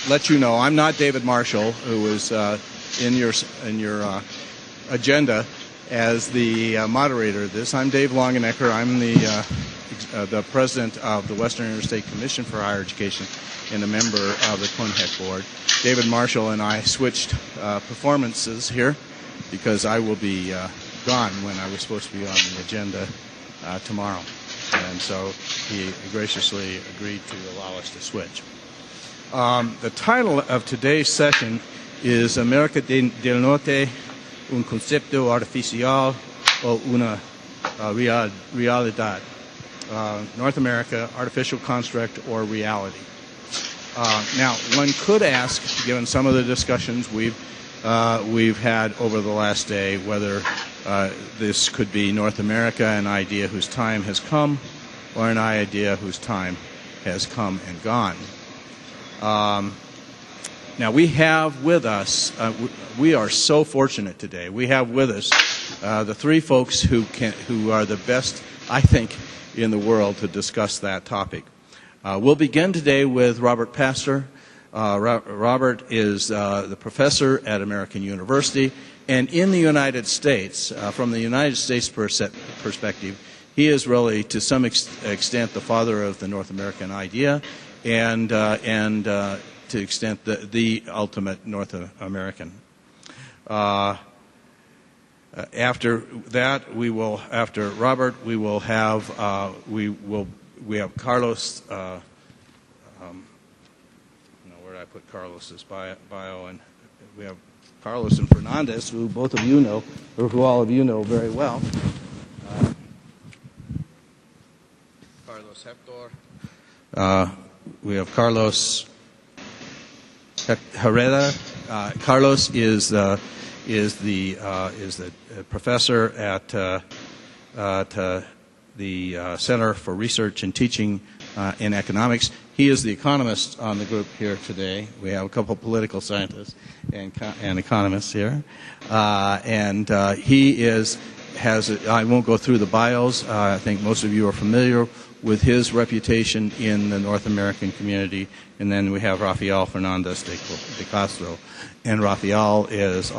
let you know I'm not David Marshall, who was in your agenda as the moderator of this. I'm Dave Longenecker. I'm the president of the Western Interstate Commission for Higher Education and a member of the CONHEC board. David Marshall and I switched performances here because I will be gone when I was supposed to be on the agenda tomorrow. And so he graciously agreed to allow us to switch. The title of today's session is América del Norte, un concepto artificial o una realidad. North America, artificial construct or reality. Now, one could ask, given some of the discussions we've had over the last day, whether this could be North America, an idea whose time has come, or an idea whose time has come and gone. Now, we have with us, we are so fortunate today, we have with us the three folks who are the best, I think, in the world to discuss that topic. We'll begin today with Robert Pastor. Robert is the professor at American University, and in the United States, from the United States perspective, he is really, to some extent, the father of the North American idea, and to extent the ultimate North American. After that, after Robert, we have Carlos. Where did I put Carlos's bio? And we have Carlos and Fernandez, who both of you know, or who all of you know very well. Carlos Hector. We have Carlos Herrera. Carlos is the professor at the Center for Research and Teaching in Economics. He is the economist on the group here today. We have a couple of political scientists and economists here, and he has. I won't go through the bios. I think most of you are familiar with his reputation in the North American community. And then we have Rafael Fernandez de Castro, and Rafael is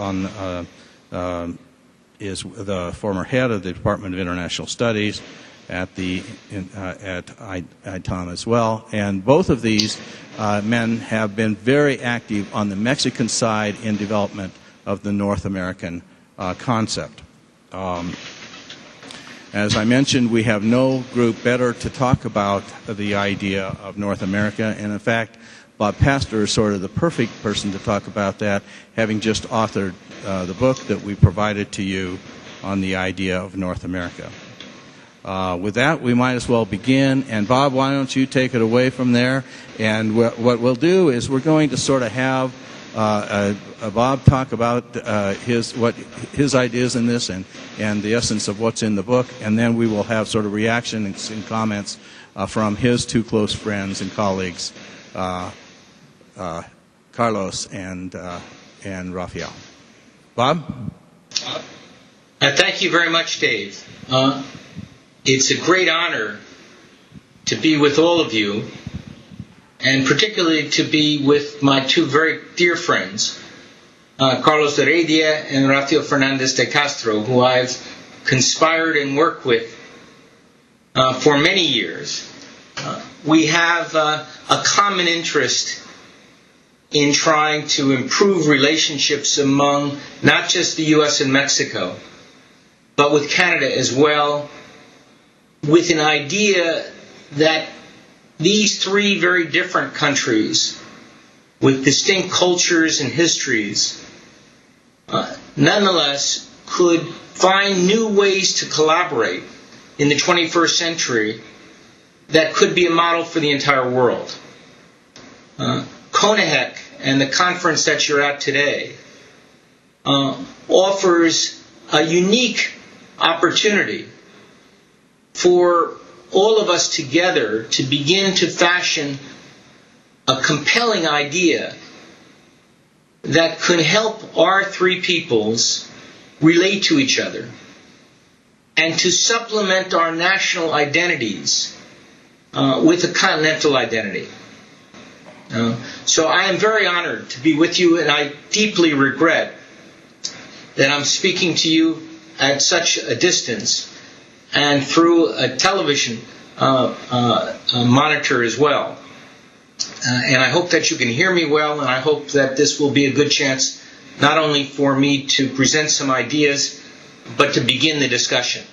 is the former head of the Department of International Studies at ITAM as well. And both of these men have been very active on the Mexican side in development of the North American concept. As I mentioned, we have no group better to talk about the idea of North America, and in fact, Bob Pastor is sort of the perfect person to talk about that, having just authored the book that we provided to you on the idea of North America. With that, we might as well begin, and Bob, why don't you take it away from there, and what we'll do is we're going to sort of have Bob talk about his ideas in this and the essence of what's in the book, and then we will have sort of reactions and comments from his two close friends and colleagues, Carlos and Rafael. Bob? Thank you very much, Dave. It's a great honor to be with all of you, and particularly to be with my two very dear friends, Carlos Heredia and Rafael Fernandez de Castro, who I've conspired and worked with for many years. We have a common interest in trying to improve relationships among not just the U.S. and Mexico, but with Canada as well, with an idea that these three very different countries with distinct cultures and histories nonetheless could find new ways to collaborate in the 21st century that could be a model for the entire world. CONHEC and the conference that you're at today offers a unique opportunity for all of us together to begin to fashion a compelling idea that could help our three peoples relate to each other and to supplement our national identities with a continental identity. So I am very honored to be with you, and I deeply regret that I'm speaking to you at such a distance and through a television monitor as well. And I hope that you can hear me well, and I hope that this will be a good chance not only for me to present some ideas, but to begin the discussion.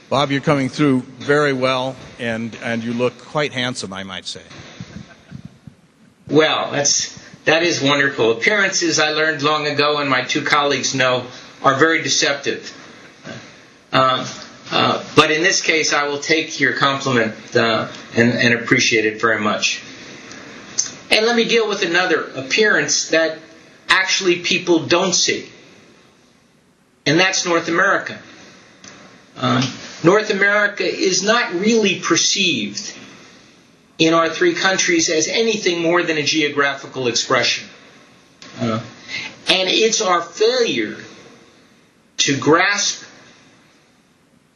Bob, you're coming through very well, and you look quite handsome, I might say. Well, that is wonderful. Appearances, I learned long ago, and my two colleagues know, are very deceptive. But in this case, I will take your compliment and appreciate it very much. And let me deal with another appearance that actually people don't see. And that's North America. North America is not really perceived in our three countries as anything more than a geographical expression. And it's our failure to grasp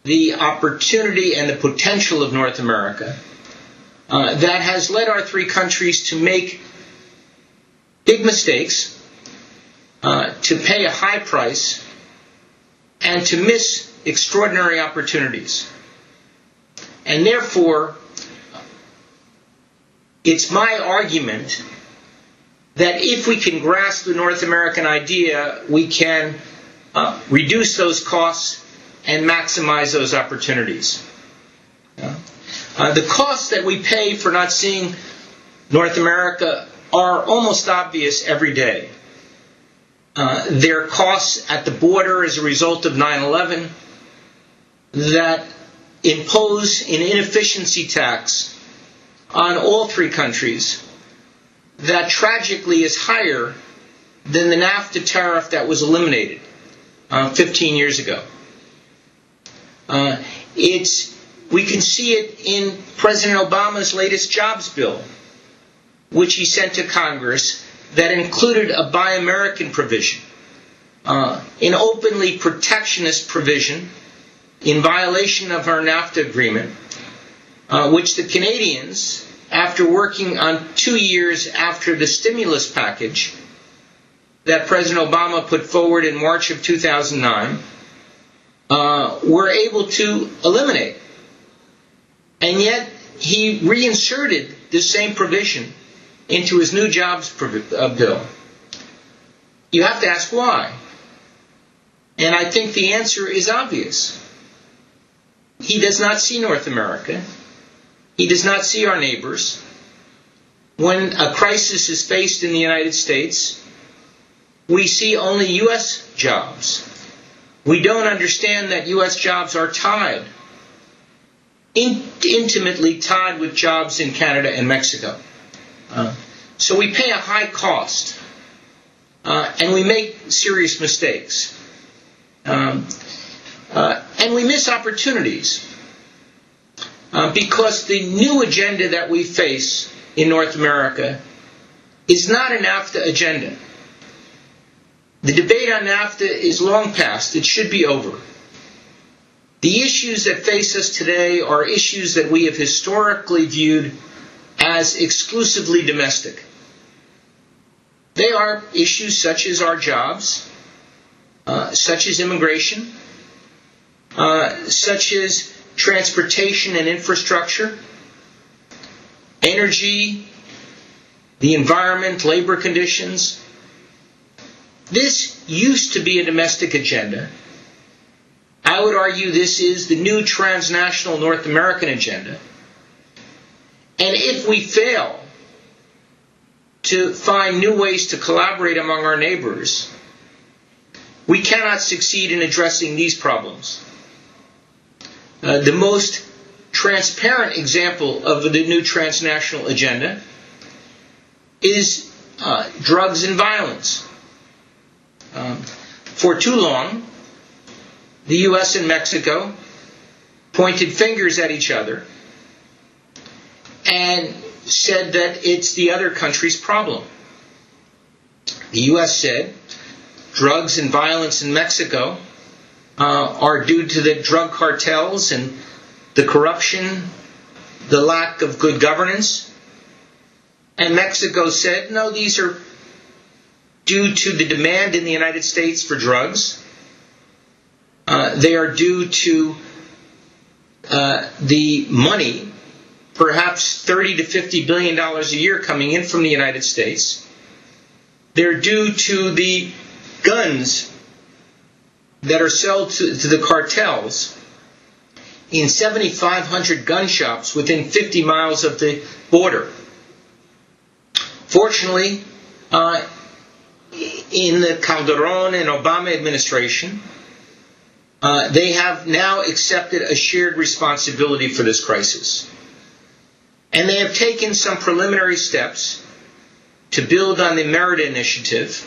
the opportunity and the potential of North America that has led our three countries to make big mistakes, to pay a high price, and to miss extraordinary opportunities. And therefore, it's my argument that if we can grasp the North American idea, we can reduce those costs and maximize those opportunities. The costs that we pay for not seeing North America are almost obvious every day. There are costs at the border as a result of 9/11 that impose an inefficiency tax on all three countries that tragically is higher than the NAFTA tariff that was eliminated 15 years ago. We can see it in President Obama's latest jobs bill, which he sent to Congress, that included a Buy American provision, an openly protectionist provision in violation of our NAFTA agreement, which the Canadians, after working on 2 years after the stimulus package that President Obama put forward in March of 2009, were able to eliminate. And yet he reinserted this same provision into his new jobs bill. You have to ask why. And I think the answer is obvious. He does not see North America. He does not see our neighbors. When a crisis is faced in the United States, we see only U.S. jobs. We don't understand that U.S. jobs are tied, intimately tied with jobs in Canada and Mexico. So we pay a high cost, and we make serious mistakes. And we miss opportunities because the new agenda that we face in North America is not a NAFTA agenda. The debate on NAFTA is long past. It should be over. The issues that face us today are issues that we have historically viewed as exclusively domestic. They are issues such as our jobs, such as immigration, such as transportation and infrastructure, energy, the environment, labor conditions. This used to be a domestic agenda. I would argue this is the new transnational North American agenda. And if we fail to find new ways to collaborate among our neighbors, we cannot succeed in addressing these problems. The most transparent example of the new transnational agenda is drugs and violence. For too long, the U.S. and Mexico pointed fingers at each other and said that it's the other country's problem. The U.S. said drugs and violence in Mexico are due to the drug cartels and the corruption, the lack of good governance. And Mexico said, no, these are due to the demand in the United States for drugs. They are due to the money, perhaps $30 to $50 billion a year coming in from the United States. They're due to the guns that are sold to the cartels in 7,500 gun shops within 50 miles of the border. Fortunately, in the Calderon and Obama administration, they have now accepted a shared responsibility for this crisis. And they have taken some preliminary steps to build on the Merit Initiative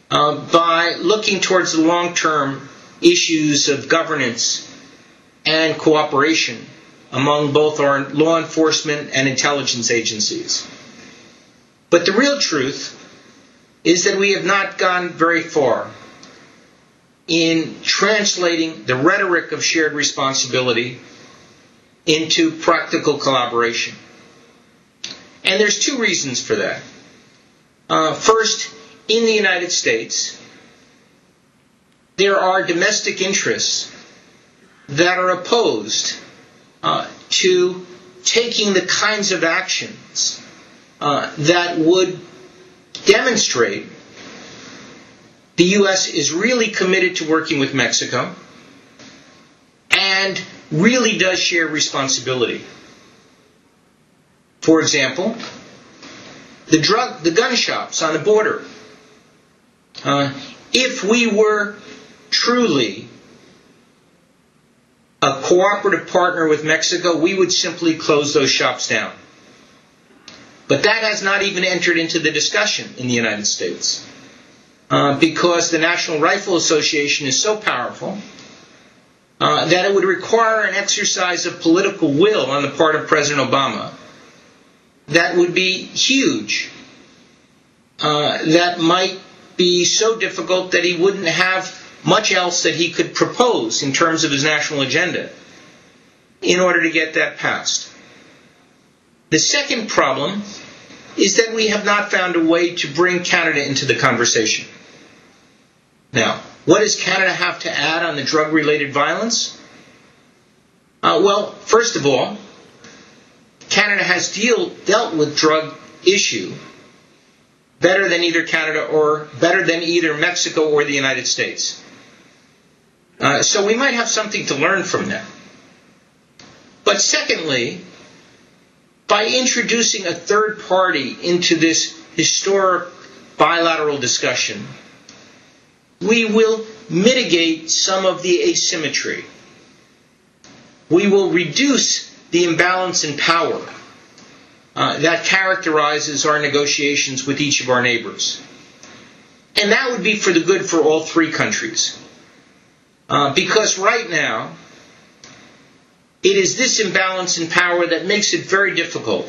by looking towards the long-term issues of governance and cooperation among both our law enforcement and intelligence agencies. But the real truth is that we have not gone very far in translating the rhetoric of shared responsibility into practical collaboration. And there's two reasons for that. First, in the United States, there are domestic interests that are opposed to taking the kinds of actions that would demonstrate the U.S. is really committed to working with Mexico and really does share responsibility. For example, the gun shops on the border. If we were truly a cooperative partner with Mexico, we would simply close those shops down. But that has not even entered into the discussion in the United States. Because the National Rifle Association is so powerful that it would require an exercise of political will on the part of President Obama that would be huge, that might be so difficult that he wouldn't have much else that he could propose in terms of his national agenda in order to get that passed. The second problem is that we have not found a way to bring Canada into the conversation. Now, what does Canada have to add on the drug-related violence? Well, first of all, Canada has dealt with drug issue better than either Canada or better than either Mexico or the United States. So we might have something to learn from them. But secondly, by introducing a third party into this historic bilateral discussion, we will mitigate some of the asymmetry. We will reduce the imbalance in power that characterizes our negotiations with each of our neighbors. And that would be for the good for all three countries. Because right now, it is this imbalance in power that makes it very difficult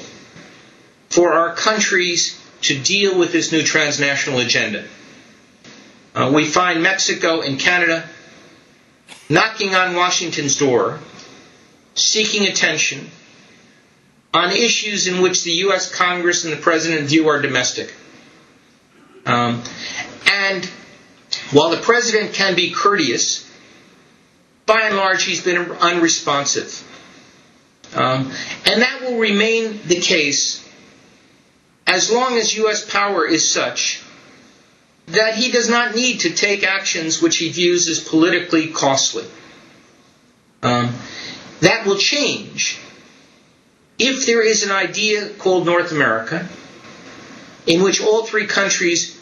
for our countries to deal with this new transnational agenda. We find Mexico and Canada knocking on Washington's door, seeking attention on issues in which the U.S. Congress and the President view are domestic. And while the President can be courteous, by and large he's been unresponsive. And that will remain the case as long as U.S. power is such that he does not need to take actions which he views as politically costly. That will change if there is an idea called North America, in which all three countries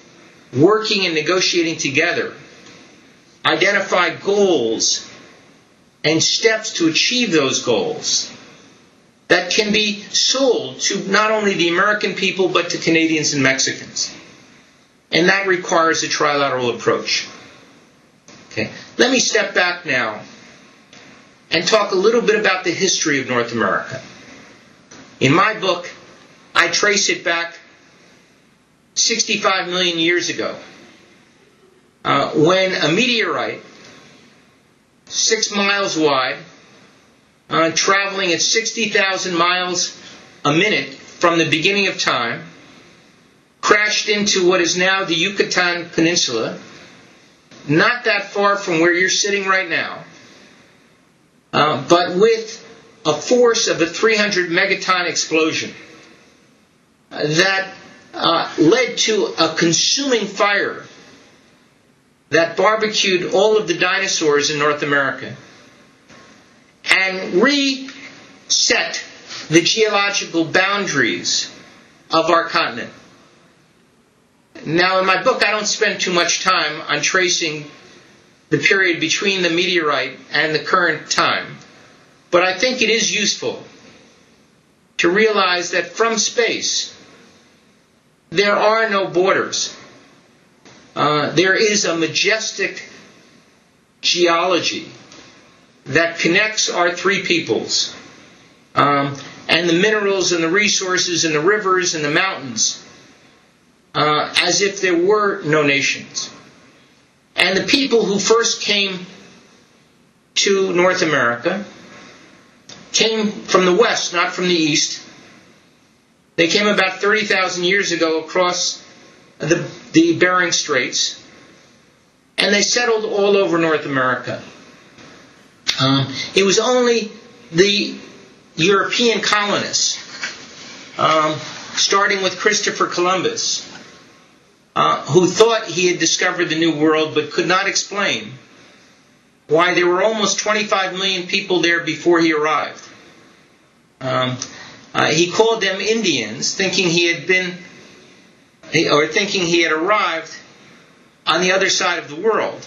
working and negotiating together identify goals and steps to achieve those goals that can be sold to not only the American people but to Canadians and Mexicans. And that requires a trilateral approach. Okay. Let me step back now and talk a little bit about the history of North America. In my book, I trace it back 65 million years ago, when a meteorite, 6 miles wide, traveling at 60,000 miles a minute from the beginning of time, crashed into what is now the Yucatan Peninsula, not that far from where you're sitting right now, but with a force of a 300 megaton explosion that led to a consuming fire that barbecued all of the dinosaurs in North America and reset the geological boundaries of our continent. Now, in my book, I don't spend too much time on tracing the period between the meteorite and the current time, but I think it is useful to realize that from space, there are no borders. There is a majestic geology that connects our three peoples, and the minerals and the resources and the rivers and the mountains, as if there were no nations. And the people who first came to North America came from the west, not from the east. They came about 30,000 years ago across the Bering Straits, and they settled all over North America. It was only the European colonists, starting with Christopher Columbus, who thought he had discovered the New World but could not explain why there were almost 25 million people there before he arrived. He called them Indians, thinking he had arrived on the other side of the world.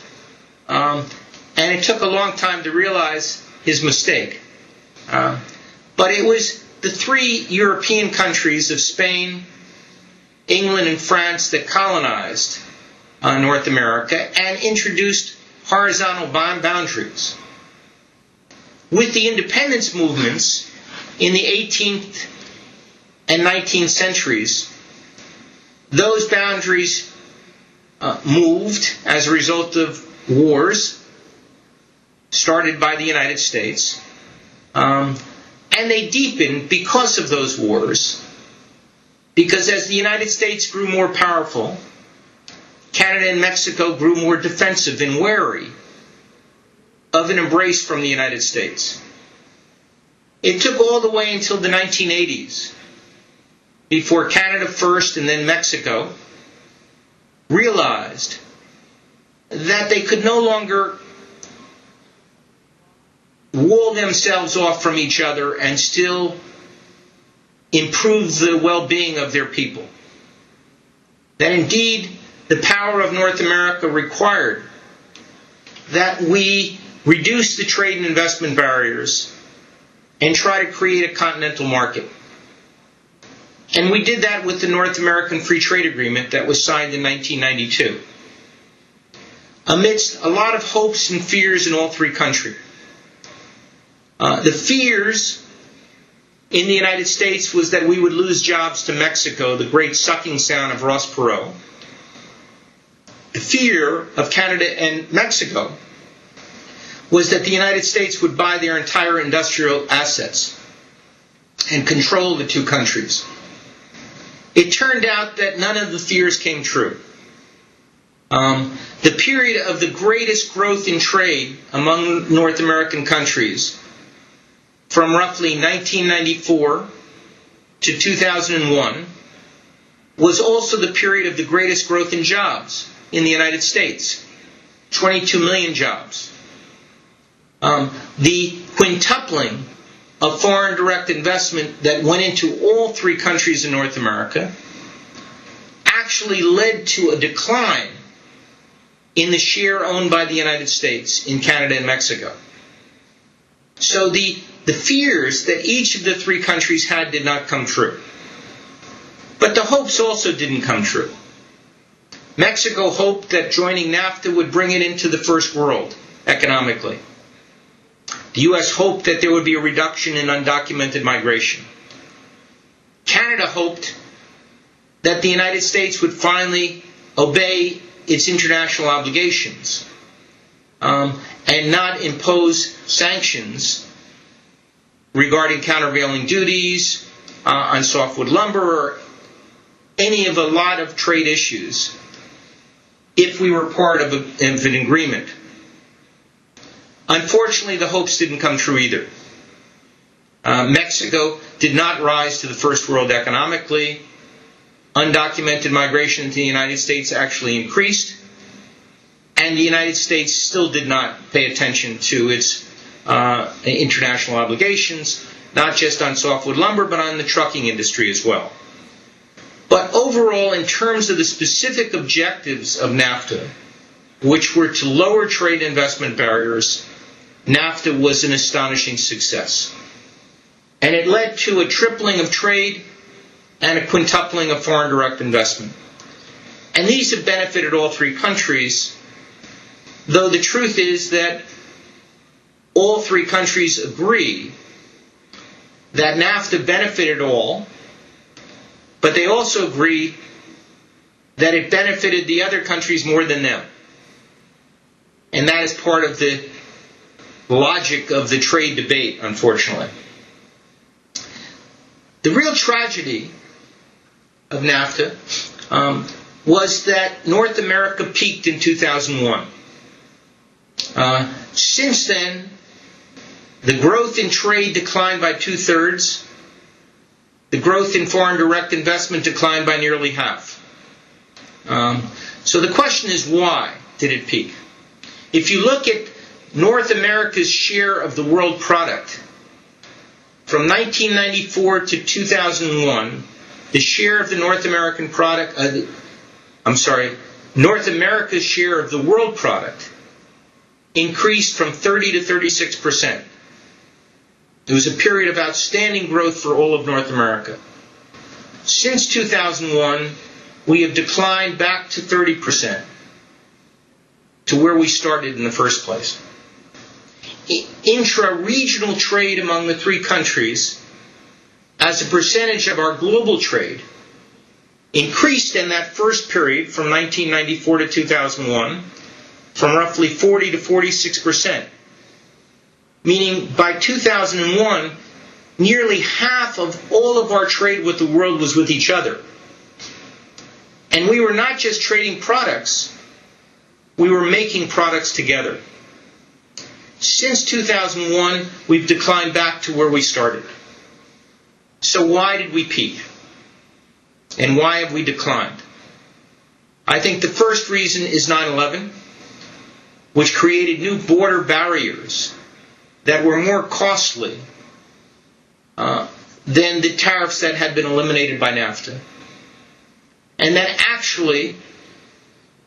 And it took a long time to realize his mistake. But it was the three European countries of Spain, England, and France that colonized North America and introduced horizontal boundaries. With the independence movements in the 18th and 19th centuries, those boundaries moved as a result of wars started by the United States, and they deepened because of those wars, because as the United States grew more powerful, Canada and Mexico grew more defensive and wary of an embrace from the United States. It took all the way until the 1980s before Canada first and then Mexico realized that they could no longer wall themselves off from each other and still improve the well-being of their people. That indeed the power of North America required that we reduce the trade and investment barriers and try to create a continental market. And we did that with the North American Free Trade Agreement that was signed in 1992. Amidst a lot of hopes and fears in all three countries. The fears in the United States was that we would lose jobs to Mexico, the great sucking sound of Ross Perot. The fear of Canada and Mexico was that the United States would buy their entire industrial assets and control the two countries. It turned out that none of the fears came true. The period of the greatest growth in trade among North American countries, from roughly 1994 to 2001, was also the period of the greatest growth in jobs in the United States, 22 million jobs. The quintupling of foreign direct investment that went into all three countries in North America actually led to a decline in the share owned by the United States in Canada and Mexico. So the fears that each of the three countries had did not come true. But the hopes also didn't come true. Mexico hoped that joining NAFTA would bring it into the first world economically. The U.S. hoped that there would be a reduction in undocumented migration. Canada hoped that the United States would finally obey its international obligations and not impose sanctions regarding countervailing duties on softwood lumber any of a lot of trade issues if we were part of an agreement. Unfortunately, the hopes didn't come true either. Mexico did not rise to the first world economically. Undocumented migration into the United States actually increased. And the United States still did not pay attention to its international obligations, not just on softwood lumber, but on the trucking industry as well. But overall, in terms of the specific objectives of NAFTA, which were to lower trade investment barriers, NAFTA was an astonishing success. And it led to a tripling of trade and a quintupling of foreign direct investment. And these have benefited all three countries, though the truth is that all three countries agree that NAFTA benefited all, but they also agree that it benefited the other countries more than them. And that is part of the logic of the trade debate, unfortunately. The real tragedy of NAFTA was that North America peaked in 2001. Since then, the growth in trade declined by 2/3. The growth in foreign direct investment declined by nearly half. So the question is, why did it peak? If you look at North America's share of the world product, from 1994 to 2001, the share of the North American product, North America's share of the world product increased from 30 to 36%. It was a period of outstanding growth for all of North America. Since 2001, we have declined back to 30%, to where we started in the first place. Intra-regional trade among the three countries, as a percentage of our global trade, increased in that first period from 1994 to 2001 from roughly 40 to 46%. Meaning by 2001, nearly half of all of our trade with the world was with each other. And we were not just trading products, we were making products together. Since 2001, we've declined back to where we started. So why did we peak? And why have we declined? I think the first reason is 9/11, which created new border barriers that were more costly than the tariffs that had been eliminated by NAFTA. And that actually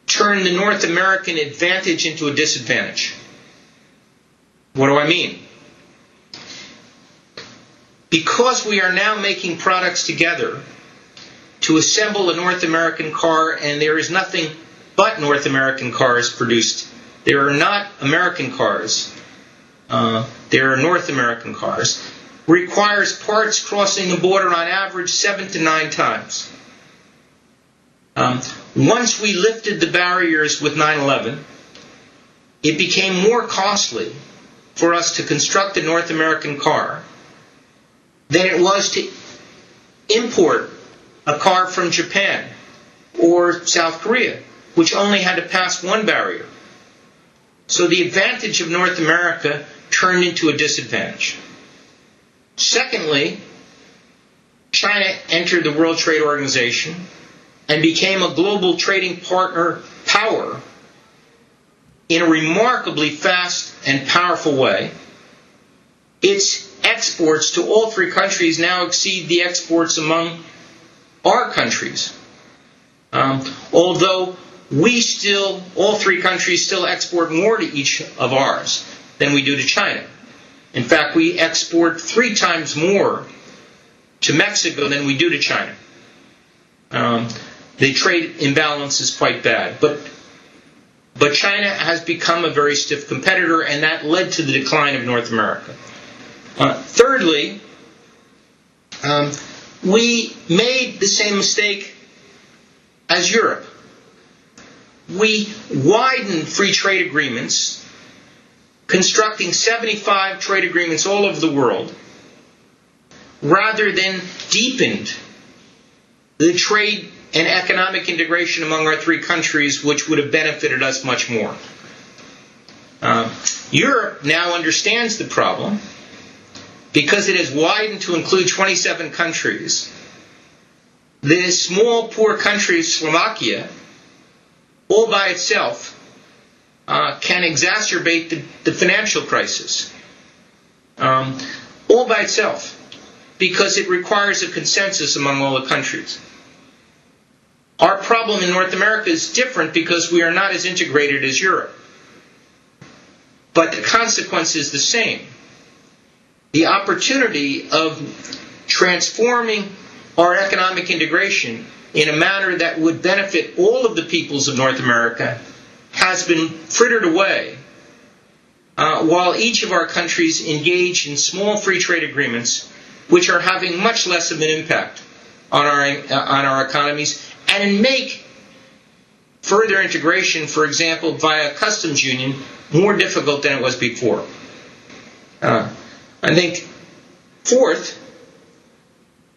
turned the North American advantage into a disadvantage. What do I mean? Because we are now making products together to assemble a North American car, and there is nothing but North American cars produced. There are not American cars. There are North American cars. Requires parts crossing the border on average 7 to 9 times. Once we lifted the barriers with 9/11, it became more costly for us to construct a North American car than it was to import a car from Japan or South Korea, which only had to pass one barrier. So the advantage of North America turned into a disadvantage. Secondly, China entered the World Trade Organization and became a global trading partner power in a remarkably fast and powerful way. Its exports to all three countries now exceed the exports among our countries. Although all three countries still export more to each of ours than we do to China. In fact, we export 3 times more to Mexico than we do to China. The trade imbalance is quite bad. But China has become a very stiff competitor, and that led to the decline of North America. Thirdly, we made the same mistake as Europe. We widened free trade agreements, constructing 75 trade agreements all over the world, rather than deepened the trade an economic integration among our three countries which would have benefited us much more. Europe now understands the problem because it has widened to include 27 countries. The small, poor country of Slovakia, all by itself, can exacerbate the financial crisis. All by itself, because it requires a consensus among all the countries. Our problem in North America is different because we are not as integrated as Europe. But the consequence is the same. The opportunity of transforming our economic integration in a manner that would benefit all of the peoples of North America has been frittered away while each of our countries engage in small free trade agreements which are having much less of an impact on our economies and make further integration, for example, via customs union, more difficult than it was before. I think, fourth,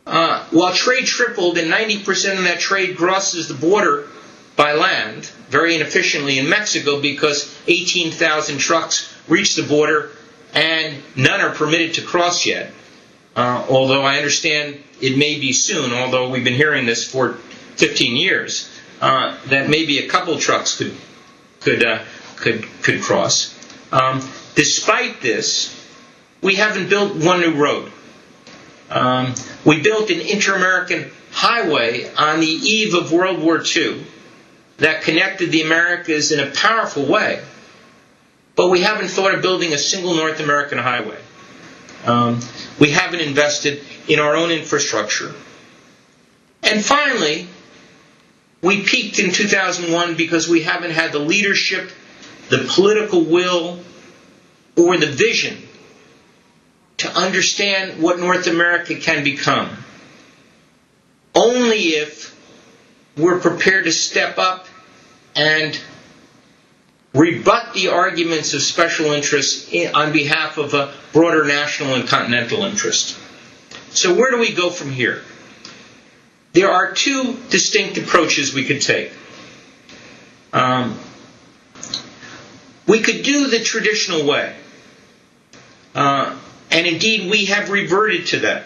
while trade tripled and 90% of that trade crosses the border by land, very inefficiently in Mexico because 18,000 trucks reach the border and none are permitted to cross yet. Although I understand it may be soon, although we've been hearing this for 15 years, that maybe a couple trucks could cross. Despite this, we haven't built one new road. We built an inter-American highway on the eve of World War II that connected the Americas in a powerful way. But we haven't thought of building a single North American highway. We haven't invested in our own infrastructure. And finally, we peaked in 2001 because we haven't had the leadership, the political will, or the vision to understand what North America can become. Only if we're prepared to step up and rebut the arguments of special interests on behalf of a broader national and continental interest. So where do we go from here? There are two distinct approaches we could take. We could do the traditional way. And indeed we have reverted to that,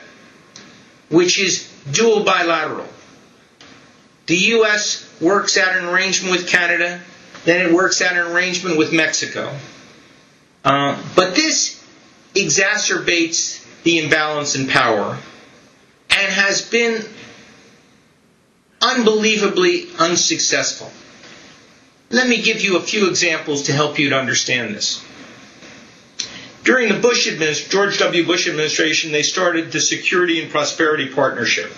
which is dual bilateral. The U.S. works out an arrangement with Canada, then it works out an arrangement with Mexico. But this exacerbates the imbalance in power and has been unbelievably unsuccessful. Let me give you a few examples to help you to understand this. During the George W. Bush administration, they started the Security and Prosperity Partnership.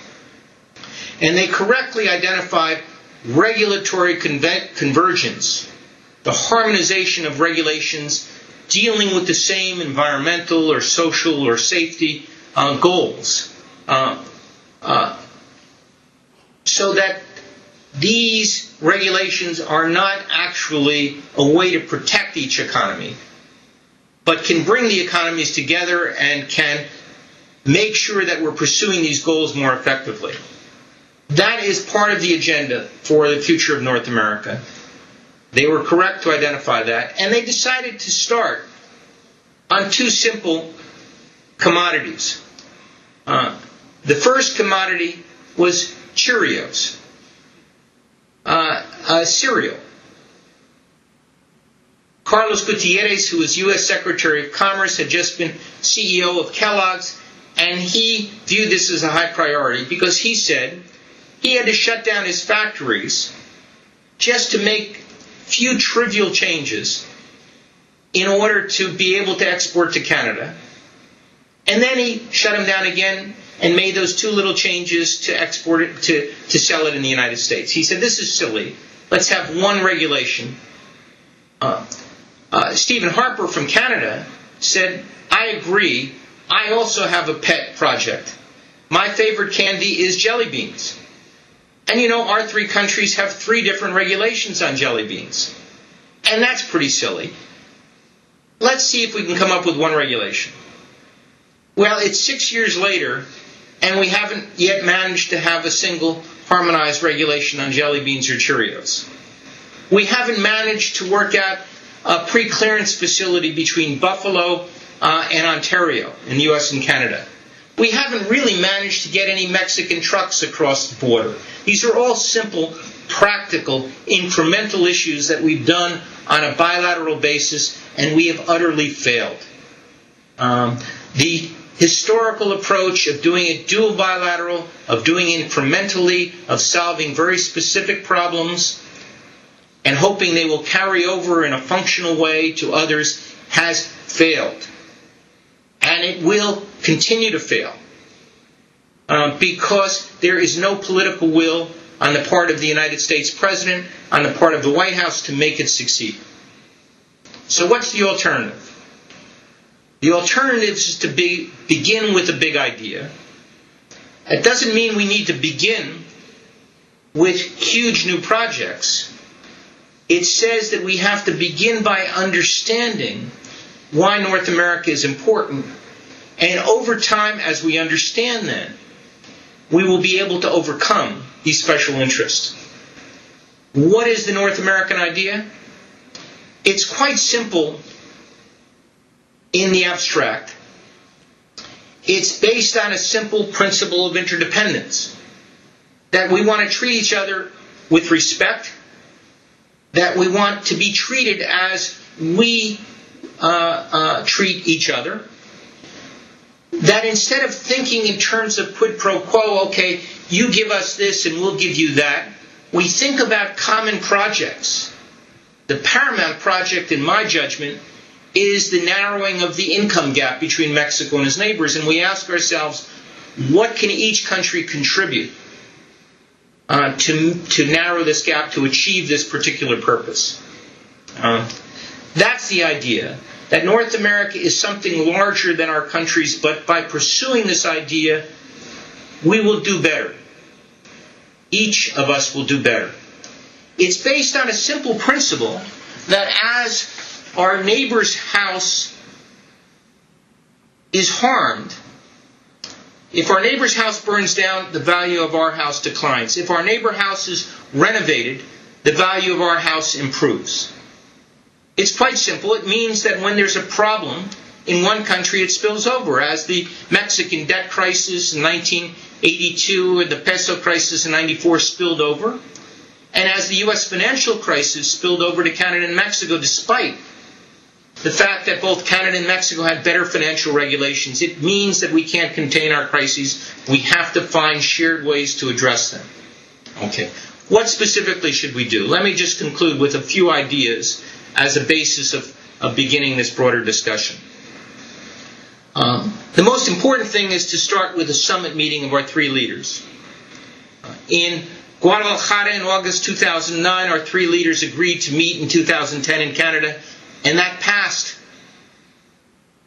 And they correctly identified regulatory convergence, the harmonization of regulations dealing with the same environmental or social or safety goals, so that these regulations are not actually a way to protect each economy, but can bring the economies together and can make sure that we're pursuing these goals more effectively. That is part of the agenda for the future of North America. They were correct to identify that, and they decided to start on two simple commodities. The first commodity was Cheerios, cereal. Carlos Gutierrez, who was U.S. Secretary of Commerce, had just been CEO of Kellogg's, and he viewed this as a high priority because he said he had to shut down his factories just to make few trivial changes in order to be able to export to Canada. And then he shut them down again and made those two little changes to export it, to sell it in the United States. He said, this is silly. Let's have one regulation. Stephen Harper from Canada said, I agree. I also have a pet project. My favorite candy is jelly beans. And you know, our three countries have 3 different regulations on jelly beans. And that's pretty silly. Let's see if we can come up with one regulation. Well, it's 6 years later, and we haven't yet managed to have a single harmonized regulation on jelly beans or Cheerios. We haven't managed to work out a pre-clearance facility between Buffalo and Ontario in the U.S. and Canada. We haven't really managed to get any Mexican trucks across the border. These are all simple, practical, incremental issues that we've done on a bilateral basis, and we have utterly failed. The historical approach of doing it dual bilateral, of doing incrementally, of solving very specific problems, and hoping they will carry over in a functional way to others has failed. And it will continue to fail because there is no political will on the part of the United States President, on the part of the White House to make it succeed. So what's the alternative? The alternative is to begin with a big idea. It doesn't mean we need to begin with huge new projects. It says that we have to begin by understanding why North America is important. And over time, as we understand that, we will be able to overcome these special interests. What is the North American idea? It's quite simple in the abstract. It's based on a simple principle of interdependence. That we want to treat each other with respect. That we want to be treated as we treat each other. That instead of thinking in terms of quid pro quo, okay, you give us this and we'll give you that, we think about common projects. The paramount project, in my judgment, is the narrowing of the income gap between Mexico and its neighbors, and we ask ourselves, what can each country contribute to narrow this gap, to achieve this particular purpose? That's the idea, that North America is something larger than our countries, but by pursuing this idea, we will do better. Each of us will do better. It's based on a simple principle that as our neighbor's house is harmed, if our neighbor's house burns down, the value of our house declines. If our neighbor's house is renovated, the value of our house improves. It's quite simple. It means that when there's a problem in one country, it spills over, as the Mexican debt crisis in 1982 and the peso crisis in 94 spilled over, and as the U.S. financial crisis spilled over to Canada and Mexico, despite the fact that both Canada and Mexico had better financial regulations. It means that we can't contain our crises. We have to find shared ways to address them. Okay. What specifically should we do? Let me just conclude with a few ideas as a basis of beginning this broader discussion. The most important thing is to start with a summit meeting of our three leaders. In Guadalajara in August 2009, our three leaders agreed to meet in 2010 in Canada, and that passed.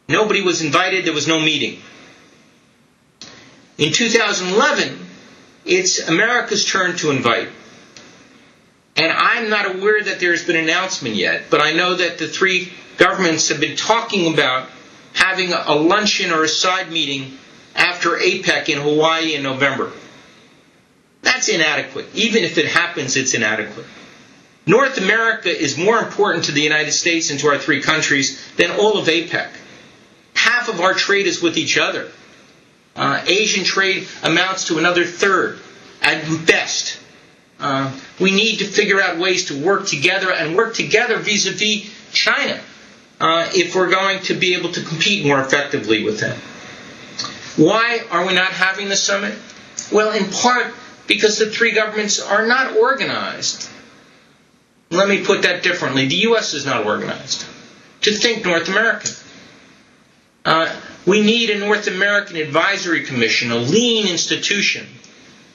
Nobody was invited, there was no meeting. In 2011, it's America's turn to invite. And I'm not aware that there's been an announcement yet, but I know that the three governments have been talking about having a luncheon or a side meeting after APEC in Hawaii in November. That's inadequate. Even if it happens, it's inadequate. North America is more important to the United States and to our three countries than all of APEC. Half of our trade is with each other. Asian trade amounts to another third at best. We need to figure out ways to work together and work together vis-a-vis China if we're going to be able to compete more effectively with them. Why are we not having the summit? Well, in part because the three governments are not organized. Let me put that differently. The U.S. is not organized to think North American. We need a North American Advisory Commission, a lean institution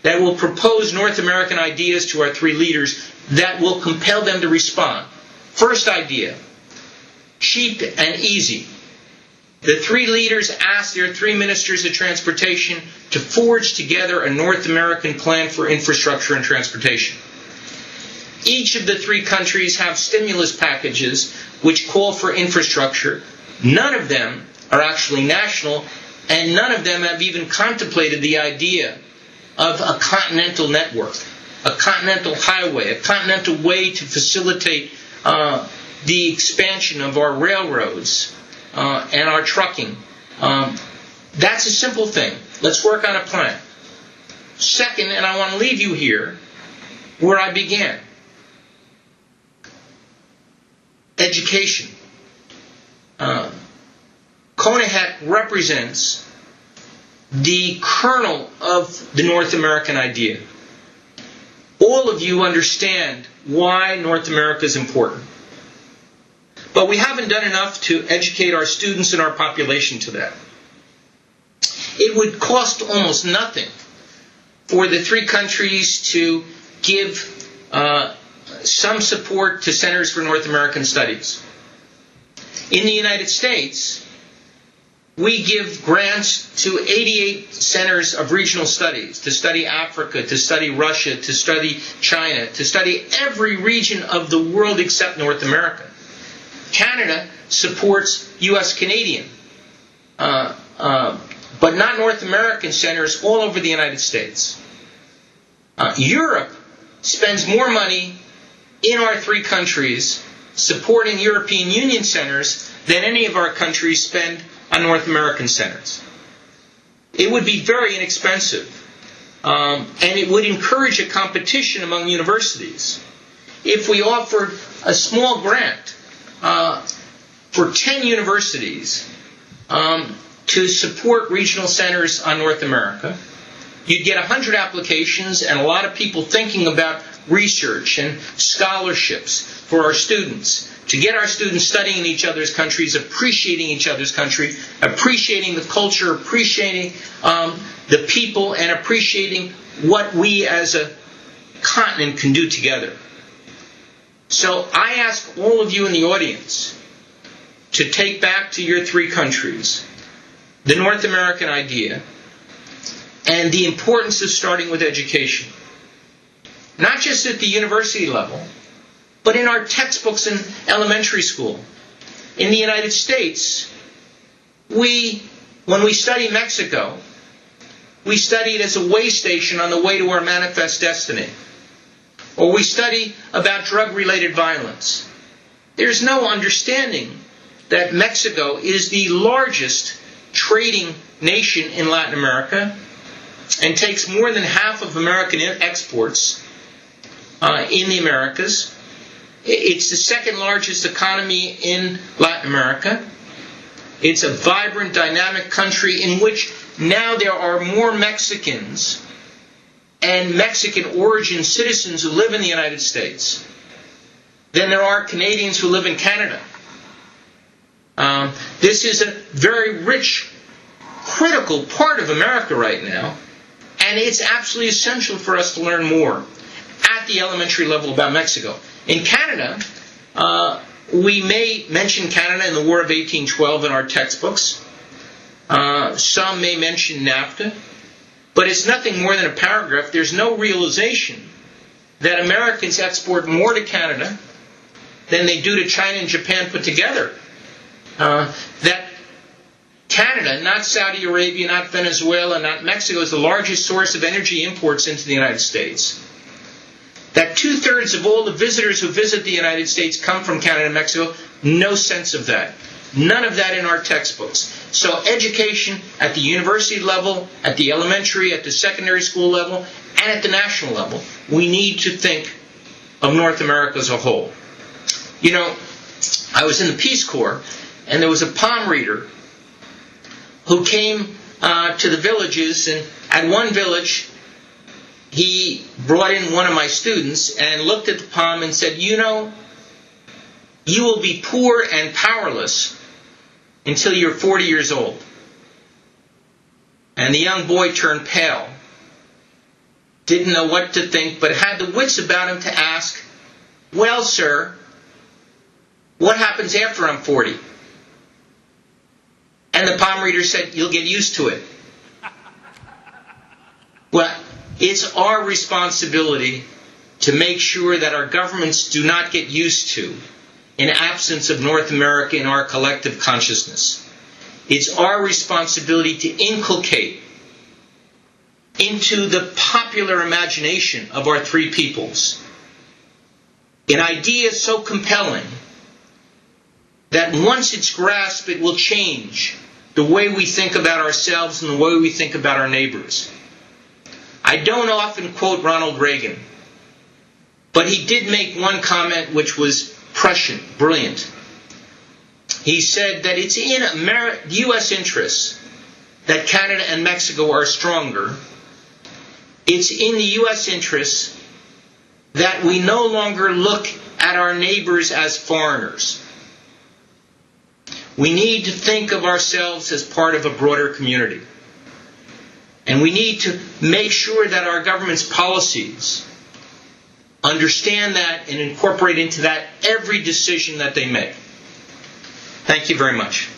that will propose North American ideas to our three leaders that will compel them to respond. First idea, cheap and easy. The three leaders asked their three ministers of transportation to forge together a North American plan for infrastructure and transportation. Each of the three countries have stimulus packages which call for infrastructure. None of them are actually national, and none of them have even contemplated the idea of a continental network, a continental highway, a continental way to facilitate the expansion of our railroads and our trucking. That's a simple thing. Let's work on a plan. Second, and I want to leave you here where I began. Education. CONAHEC represents the kernel of the North American idea. All of you understand why North America is important. But we haven't done enough to educate our students and our population to that. It would cost almost nothing for the three countries to give some support to Centers for North American Studies. In the United States, we give grants to 88 centers of regional studies to study Africa, to study Russia, to study China, to study every region of the world except North America. Canada supports U.S.-Canadian, but not North American centers all over the United States. Europe spends more money in our three countries supporting European Union centers than any of our countries spend on North American centers. It would be very inexpensive, and it would encourage a competition among universities if we offered a small grant for 10 universities to support regional centers on North America. You'd get 100 applications and a lot of people thinking about research and scholarships for our students, to get our students studying in each other's countries, appreciating each other's country, appreciating the culture, appreciating the people, and appreciating what we as a continent can do together. So I ask all of you in the audience to take back to your three countries the North American idea and the importance of starting with education. Not just at the university level, but in our textbooks in elementary school. In the United States, when we study Mexico, we study it as a way station on the way to our manifest destiny. Or we study about drug-related violence. There's no understanding that Mexico is the largest trading nation in Latin America and takes more than half of American exports in the Americas. It's the second largest economy in Latin America. It's a vibrant, dynamic country in which now there are more Mexicans and Mexican origin citizens who live in the United States than there are Canadians who live in Canada. This is a very rich, critical part of America right now, and it's absolutely essential for us to learn more at the elementary level about Mexico. In Canada, we may mention Canada in the War of 1812 in our textbooks. Some may mention NAFTA. But it's nothing more than a paragraph. There's no realization that Americans export more to Canada than they do to China and Japan put together. That Canada, not Saudi Arabia, not Venezuela, not Mexico, is the largest source of energy imports into the United States. That 2/3 of all the visitors who visit the United States come from Canada and Mexico. No sense of that. None of that in our textbooks. So education at the university level, at the elementary, at the secondary school level, and at the national level, we need to think of North America as a whole. You know, I was in the Peace Corps, and there was a palm reader who came to the villages, and at one village, he brought in one of my students and looked at the palm and said, "You know, you will be poor and powerless until you're 40 years old." And the young boy turned pale, didn't know what to think, but had the wits about him to ask, "Well, sir, what happens after I'm 40? And the palm reader said, "You'll get used to it." Well, it's our responsibility to make sure that our governments do not get used to an absence of North America in our collective consciousness. It's our responsibility to inculcate into the popular imagination of our three peoples. An idea so compelling that once it's grasped, it will change the way we think about ourselves and the way we think about our neighbors. I don't often quote Ronald Reagan, but he did make one comment which was prescient, brilliant. He said that it's in U.S. interests that Canada and Mexico are stronger. It's in the U.S. interests that we no longer look at our neighbors as foreigners. We need to think of ourselves as part of a broader community. And we need to make sure that our government's policies understand that and incorporate into that every decision that they make. Thank you very much.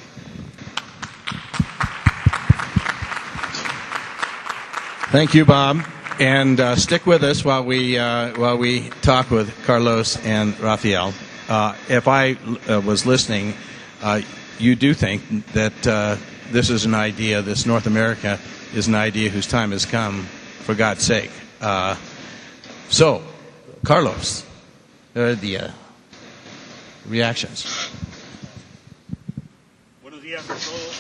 Thank you, Bob. And stick with us while we talk with Carlos and Rafael. If I was listening, you do think that this is an idea, this North America is an idea whose time has come, for God's sake. So, Carlos, the reactions. Buenos días a todos.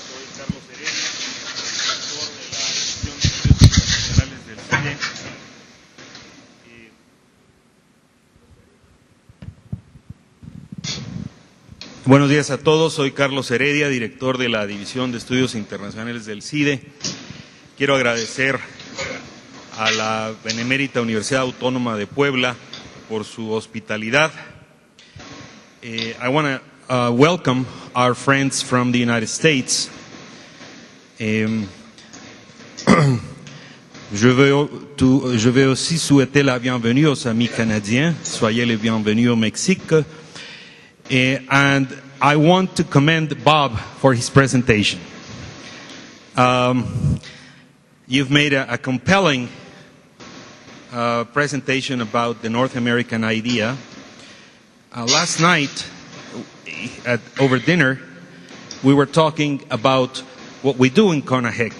Soy Carlos Heredia, director de la División de Estudios Internacionales del CIDE. Buenos días a todos. Soy Carlos Heredia, director de la División de Estudios Internacionales del CIDE. Quiero agradecer a la Benemérita Universidad Autónoma de Puebla por su hospitalidad. I want to welcome our friends from the United States. Je vais aussi souhaiter la bienvenue aux amis canadiens. Soyez les bienvenus au Mexique. And I want to commend Bob for his presentation. You've made a compelling presentation about the North American idea. Last night, over dinner, we were talking about what we do in CONAHEC.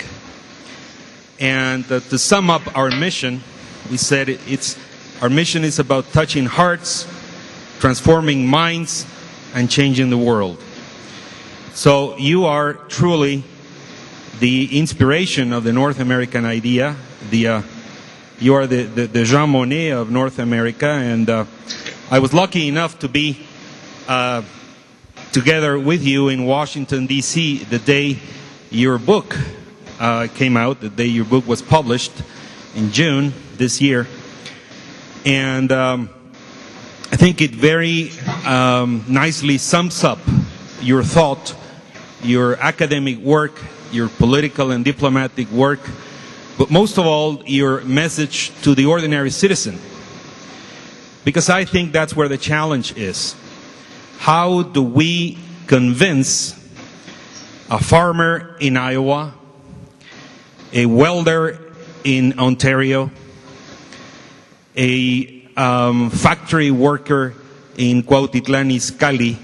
And to sum up our mission, we said our mission is about touching hearts, transforming minds, and changing the world. So you are truly the inspiration of the North American idea. You are the Jean Monnet of North America, and I was lucky enough to be together with you in Washington, D.C. the day your book came out, the day your book was published in June this year. And I think it very nicely sums up your thought, your academic work, your political and diplomatic work, but most of all, your message to the ordinary citizen. Because I think that's where the challenge is. How do we convince a farmer in Iowa, a welder in Ontario, a factory worker in Cuautitlán Izcalli,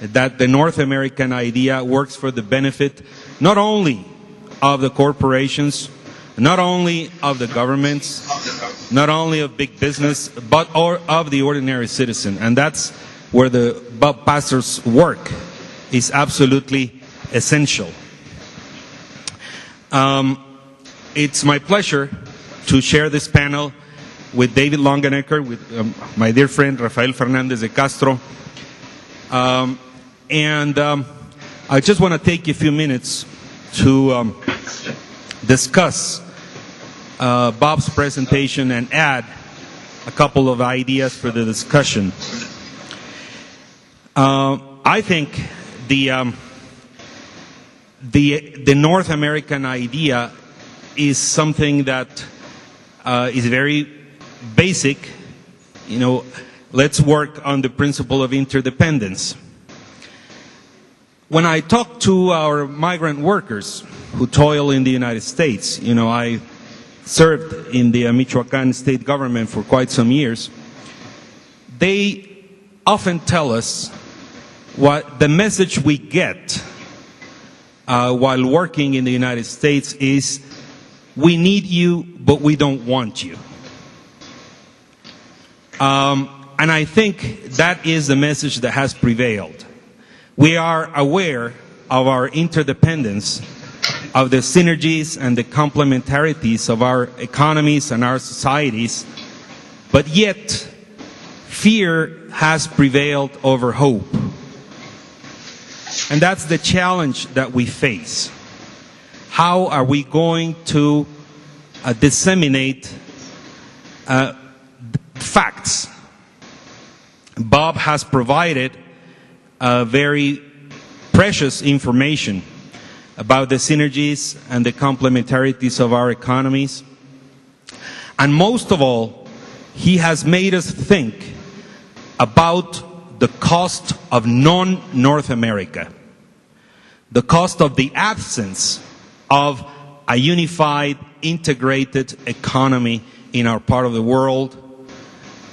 that the North American idea works for the benefit not only of the corporations, not only of the governments, not only of big business, but of the ordinary citizen. And that's where the Bob Pastor's work is absolutely essential. It's my pleasure to share this panel with David Longenecker, with my dear friend Rafael Fernandez de Castro. And I just want to take a few minutes to discuss Bob's presentation and add a couple of ideas for the discussion. I think the North American idea is something that is very basic. You know, let's work on the principle of interdependence. When I talk to our migrant workers who toil in the United States, you know, I served in the Michoacan state government for quite some years, they often tell us what the message we get while working in the United States is we need you, but we don't want you. And I think that is the message that has prevailed. We are aware of our interdependence, of the synergies and the complementarities of our economies and our societies, but yet fear has prevailed over hope. And that's the challenge that we face. How are we going to disseminate facts? Bob has provided very precious information about the synergies and the complementarities of our economies. And most of all, he has made us think about the cost of non-North America, the cost of the absence of a unified, integrated economy in our part of the world.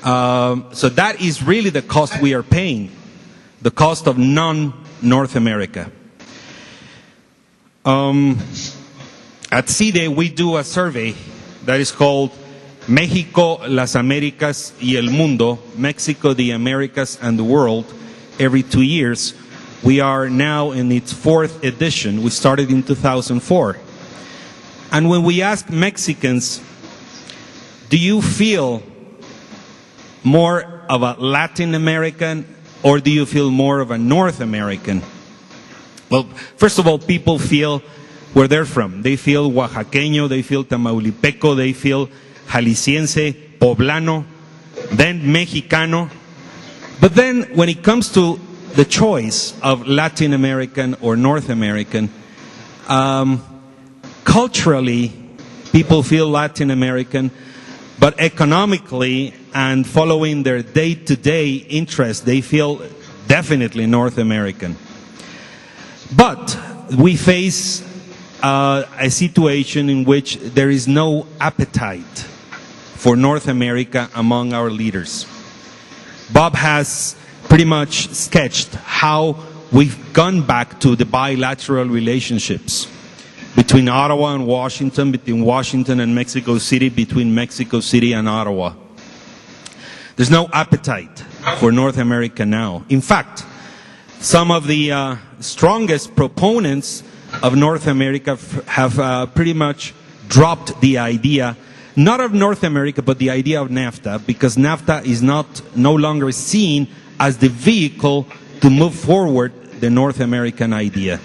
So that is really the cost we are paying, the cost of non-North America. At CIDE, we do a survey that is called México, las Américas y el Mundo, Mexico, the Americas, and the World, every 2 years. We are now in its 4th edition. We started in 2004. And when we ask Mexicans, do you feel more of a Latin American or do you feel more of a North American? Well, first of all, people feel where they're from. They feel Oaxaqueño, they feel Tamaulipeco, they feel Jalisciense, Poblano, then Mexicano. But then when it comes to the choice of Latin American or North American, culturally, people feel Latin American, but economically and following their day-to-day interests, they feel definitely North American. But we face a situation in which there is no appetite for North America among our leaders. Bob has pretty much sketched how we've gone back to the bilateral relationships between Ottawa and Washington, between Washington and Mexico City, between Mexico City and Ottawa. There's no appetite for North America now. In fact, some of the strongest proponents of North America have pretty much dropped the idea, not of North America, but the idea of NAFTA, because NAFTA is no longer seen as the vehicle to move forward the North American idea.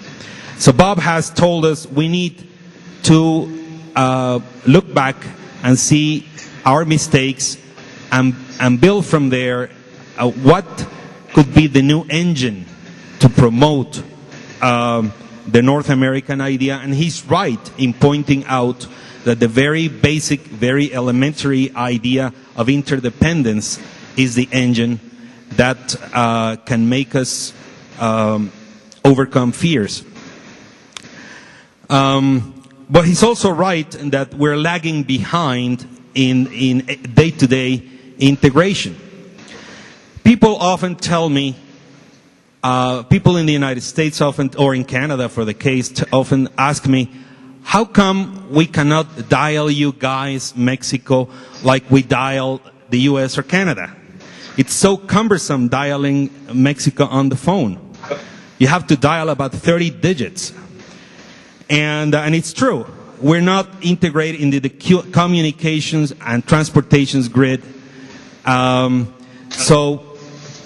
So Bob has told us we need to look back and see our mistakes and build from there what could be the new engine to promote the North American idea. And he's right in pointing out that the very basic, very elementary idea of interdependence is the engine that can make us overcome fears. But he's also right in that we're lagging behind in day-to-day integration. People often tell me, people in the United States often, or in Canada for the case, often ask me, how come we cannot dial you guys, Mexico, like we dial the US or Canada? It's so cumbersome dialing Mexico on the phone. You have to dial about 30 digits. And it's true. We're not integrated into the communications and transportations grid. So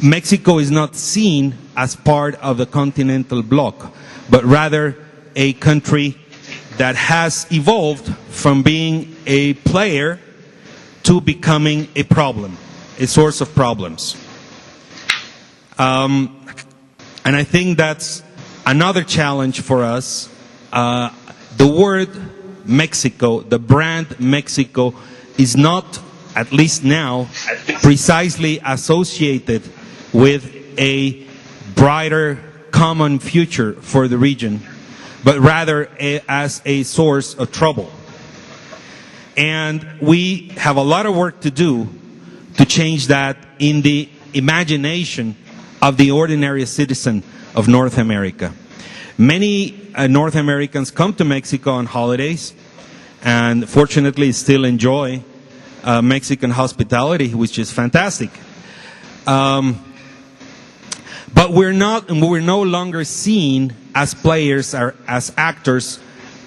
Mexico is not seen as part of the continental bloc, but rather a country that has evolved from being a player to becoming a problem, a source of problems. And I think that's another challenge for us. The word Mexico, the brand Mexico, is not, at least now, precisely associated with a brighter common future for the region, but rather as a source of trouble. And we have a lot of work to do to change that in the imagination of the ordinary citizen of North America. Many North Americans come to Mexico on holidays. and fortunately still enjoy Mexican hospitality, which is fantastic. But we're no longer seen as players or as actors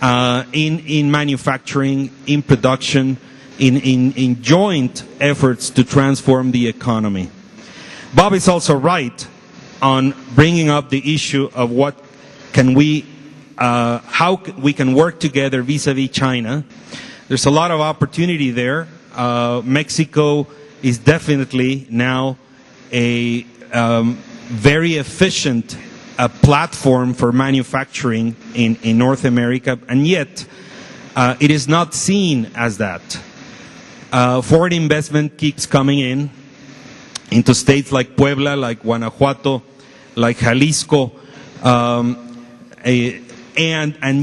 in manufacturing, in production, in joint efforts to transform the economy. Bob is also right on bringing up the issue of what can we, how we can work together vis-a-vis China. There's a lot of opportunity there. Mexico is definitely now a very efficient platform for manufacturing in North America, and yet it is not seen as that. Foreign investment keeps coming into states like Puebla, like Guanajuato, like Jalisco, and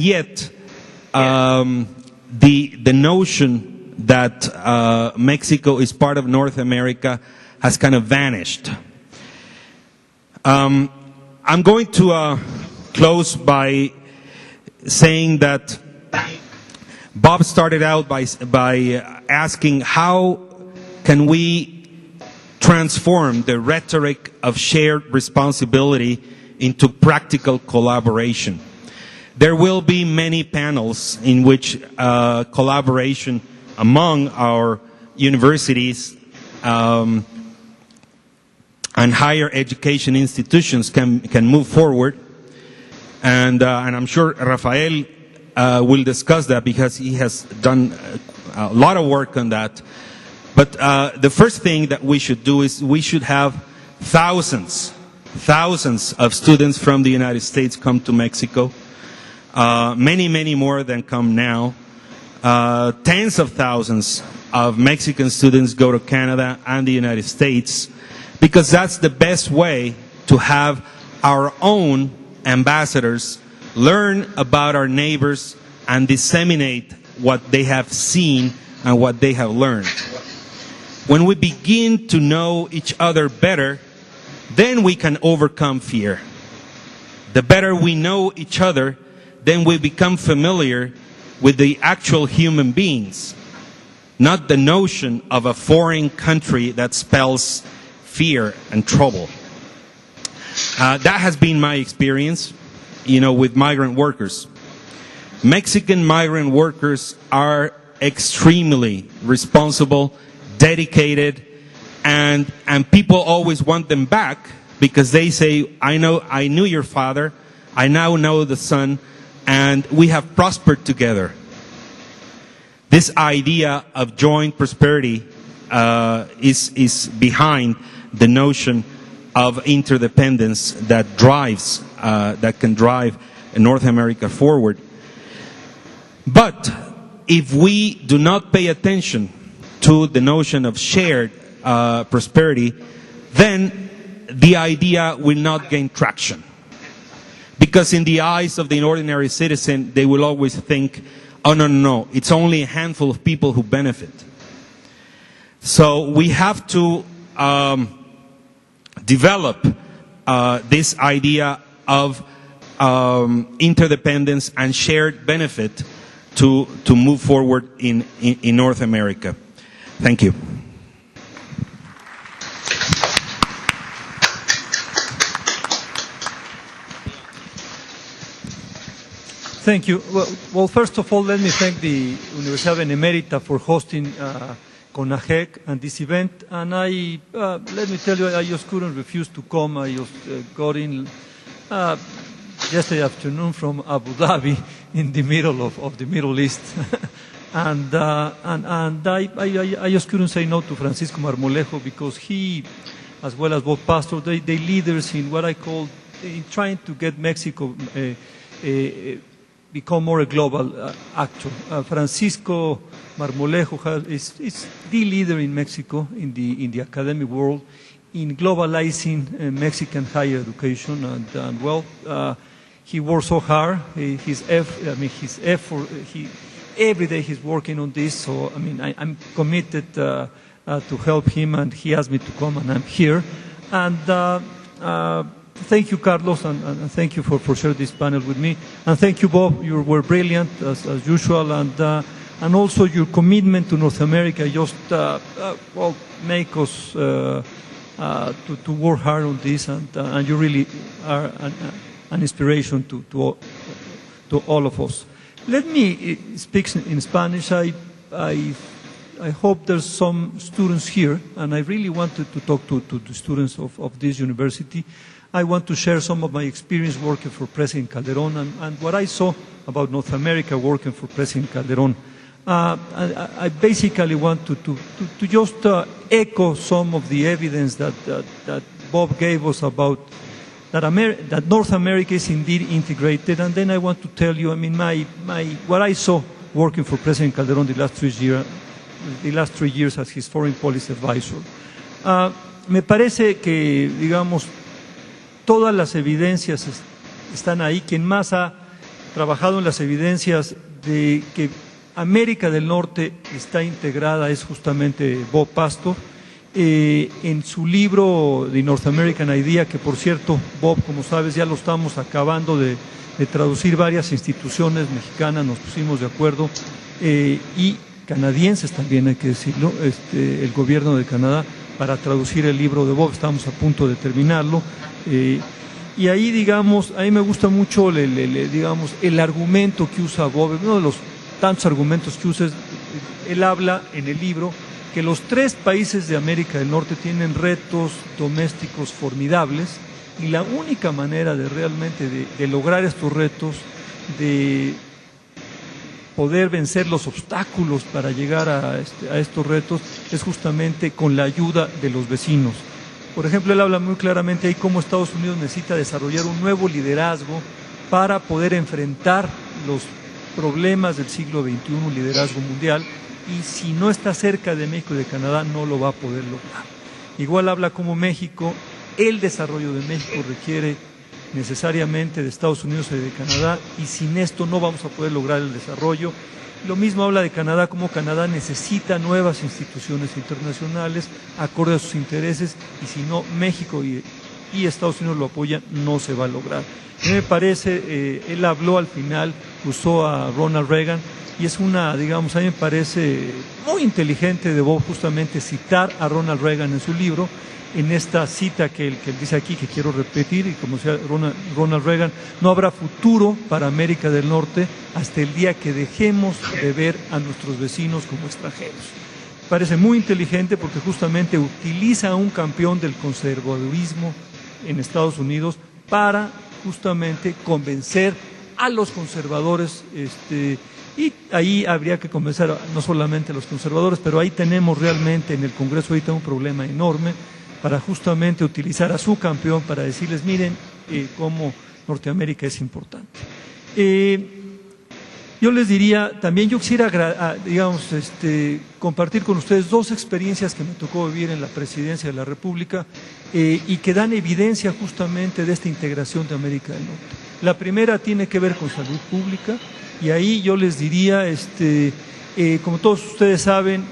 yet the notion that Mexico is part of North America has kind of vanished. I'm going to close by saying that Bob started out by asking how can we transform the rhetoric of shared responsibility into practical collaboration. There will be many panels in which collaboration among our universities and higher education institutions can move forward, and I'm sure Rafael will discuss that because he has done a lot of work on that. But the first thing that we should do is we should have thousands of students from the United States come to Mexico, many more than come now. Tens of thousands of Mexican students go to Canada and the United States, because that's the best way to have our own ambassadors learn about our neighbors and disseminate what they have seen and what they have learned. When we begin to know each other better, then we can overcome fear. The better we know each other, then we become familiar with the actual human beings, not the notion of a foreign country that spells fear and trouble. That has been my experience, with migrant workers. Mexican migrant workers are extremely responsible, dedicated, and people always want them back because they say, I knew your father, I now know the son, and we have prospered together. This idea of joint prosperity is behind the notion of interdependence that can drive North America forward. But if we do not pay attention to the notion of shared prosperity, then the idea will not gain traction. Because in the eyes of the ordinary citizen, they will always think, oh, no, it's only a handful of people who benefit. So we have to develop this idea of interdependence and shared benefit to move forward in North America. Thank you. Thank you. Well, first of all, let me thank the Universitario-BUAP for hosting CONAGEC and this event. And let me tell you, I just couldn't refuse to come. I just got in yesterday afternoon from Abu Dhabi in the middle of the Middle East. and I just couldn't say no to Francisco Marmolejo, because he, as well as both pastors, they leaders in what I call in trying to get Mexico become more a global actor. Francisco Marmolejo is the leader in Mexico in the academic world in globalizing Mexican higher education, and he works so hard. His effort. Every day he's working on this. So I'm committed to help him, and he asked me to come, and I'm here. And thank you, Carlos, and thank you for sharing this panel with me. And thank you, Bob. You were brilliant as usual. And and also your commitment to North America just make us to work hard on this, and you really are an inspiration to all of us. Let me speak in Spanish. I hope there's some students here, and I really wanted to talk to the students of this university. I want to share some of my experience working for President Calderón and what I saw about North America working for President Calderón. I basically want to just echo some of the evidence that Bob gave us about that North America is indeed integrated, and then I want to tell you, I mean, what I saw working for President Calderón the last 3 years as his foreign policy advisor. Me parece que, digamos, todas las evidencias están ahí. Quien más ha trabajado en las evidencias de que América del Norte está integrada es justamente Bob Pastor. En su libro The North American Idea, que por cierto, Bob, como sabes, ya lo estamos acabando de traducir varias instituciones mexicanas, nos pusimos de acuerdo, y canadienses también, hay que decirlo, el gobierno de Canadá, para traducir el libro de Bob, estamos a punto de terminarlo. Y ahí, digamos, a mí me gusta mucho digamos, el argumento que usa Bob, uno de los tantos argumentos que usa, él habla en el libro que los 3 países de América del Norte tienen retos domésticos formidables, y la única manera de realmente de lograr estos retos, de poder vencer los obstáculos para llegar a estos retos, es justamente con la ayuda de los vecinos. Por ejemplo, él habla muy claramente ahí cómo Estados Unidos necesita desarrollar un nuevo liderazgo para poder enfrentar los problemas del siglo XXI, un liderazgo mundial, y si no está cerca de México y de Canadá no lo va a poder lograr. Igual habla como México, el desarrollo de México requiere necesariamente de Estados Unidos y de Canadá, y sin esto no vamos a poder lograr el desarrollo. Lo mismo habla de Canadá, como Canadá necesita nuevas instituciones internacionales acorde a sus intereses, y si no México y Estados Unidos lo apoyan, no se va a lograr. A mí me parece, él habló al final, usó a Ronald Reagan, y es digamos, a mí me parece muy inteligente de Bob justamente citar a Ronald Reagan en su libro, en esta cita que él dice aquí, que quiero repetir, y como decía Ronald Reagan, no habrá futuro para América del Norte hasta el día que dejemos de ver a nuestros vecinos como extranjeros. Parece muy inteligente porque justamente utiliza a un campeón del conservadurismo en Estados Unidos para justamente convencer a los conservadores, y ahí habría que convencer no solamente a los conservadores, pero ahí tenemos realmente en el Congreso ahorita un problema enorme para justamente utilizar a su campeón para decirles, miren, cómo Norteamérica es importante. Yo les diría, también yo quisiera, digamos, compartir con ustedes 2 experiencias que me tocó vivir en la Presidencia de la República, y que dan evidencia justamente de esta integración de América del Norte. La primera tiene que ver con salud pública, y ahí yo les diría, como todos ustedes saben,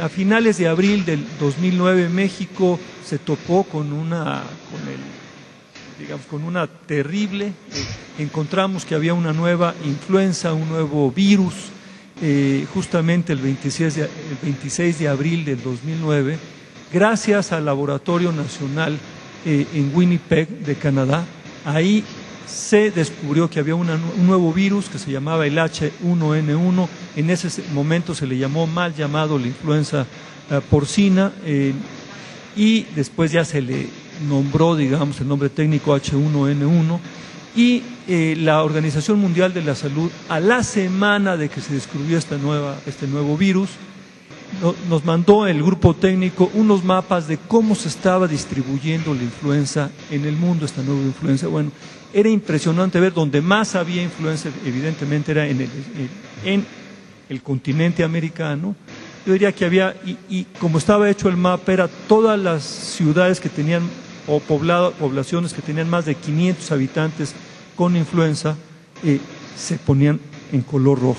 a finales de abril del 2009 México se topó con una terrible, encontramos que había una nueva influenza, un nuevo virus, justamente el 26 de abril del 2009, gracias al Laboratorio Nacional en Winnipeg de Canadá. Ahí se descubrió que había un nuevo virus que se llamaba el H1N1, en ese momento se le llamó mal llamado la influenza porcina, y después ya se le nombró, digamos, el nombre técnico H1N1, y la Organización Mundial de la Salud, a la semana de que se descubrió este nuevo virus, nos mandó el grupo técnico unos mapas de cómo se estaba distribuyendo la influenza en el mundo, esta nueva influenza. Bueno, era impresionante ver donde más había influenza, evidentemente era en el continente americano. Yo diría que había, y como estaba hecho el mapa, era todas las ciudades que tenían, o poblaciones que tenían más de 500 habitantes con influenza, se ponían en color rojo.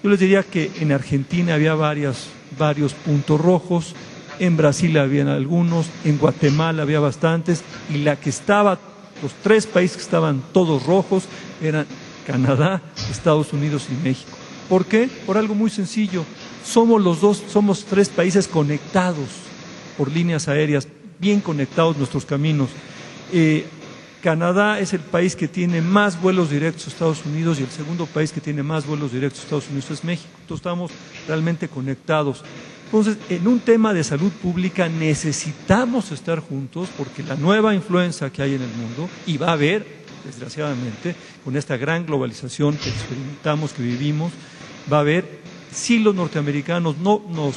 Yo les diría que en Argentina había varios puntos rojos, en Brasil habían algunos, en Guatemala había bastantes, y los 3 países que estaban todos rojos eran Canadá, Estados Unidos y México. ¿Por qué? Por algo muy sencillo. Somos tres países conectados por líneas aéreas, bien conectados nuestros caminos. Canadá es el país que tiene más vuelos directos a Estados Unidos y el segundo país que tiene más vuelos directos a Estados Unidos es México. Entonces estamos realmente conectados. Entonces, en un tema de salud pública necesitamos estar juntos porque la nueva influenza que hay en el mundo, y va a haber, desgraciadamente, con esta gran globalización que experimentamos, que vivimos, va a haber, si los norteamericanos no nos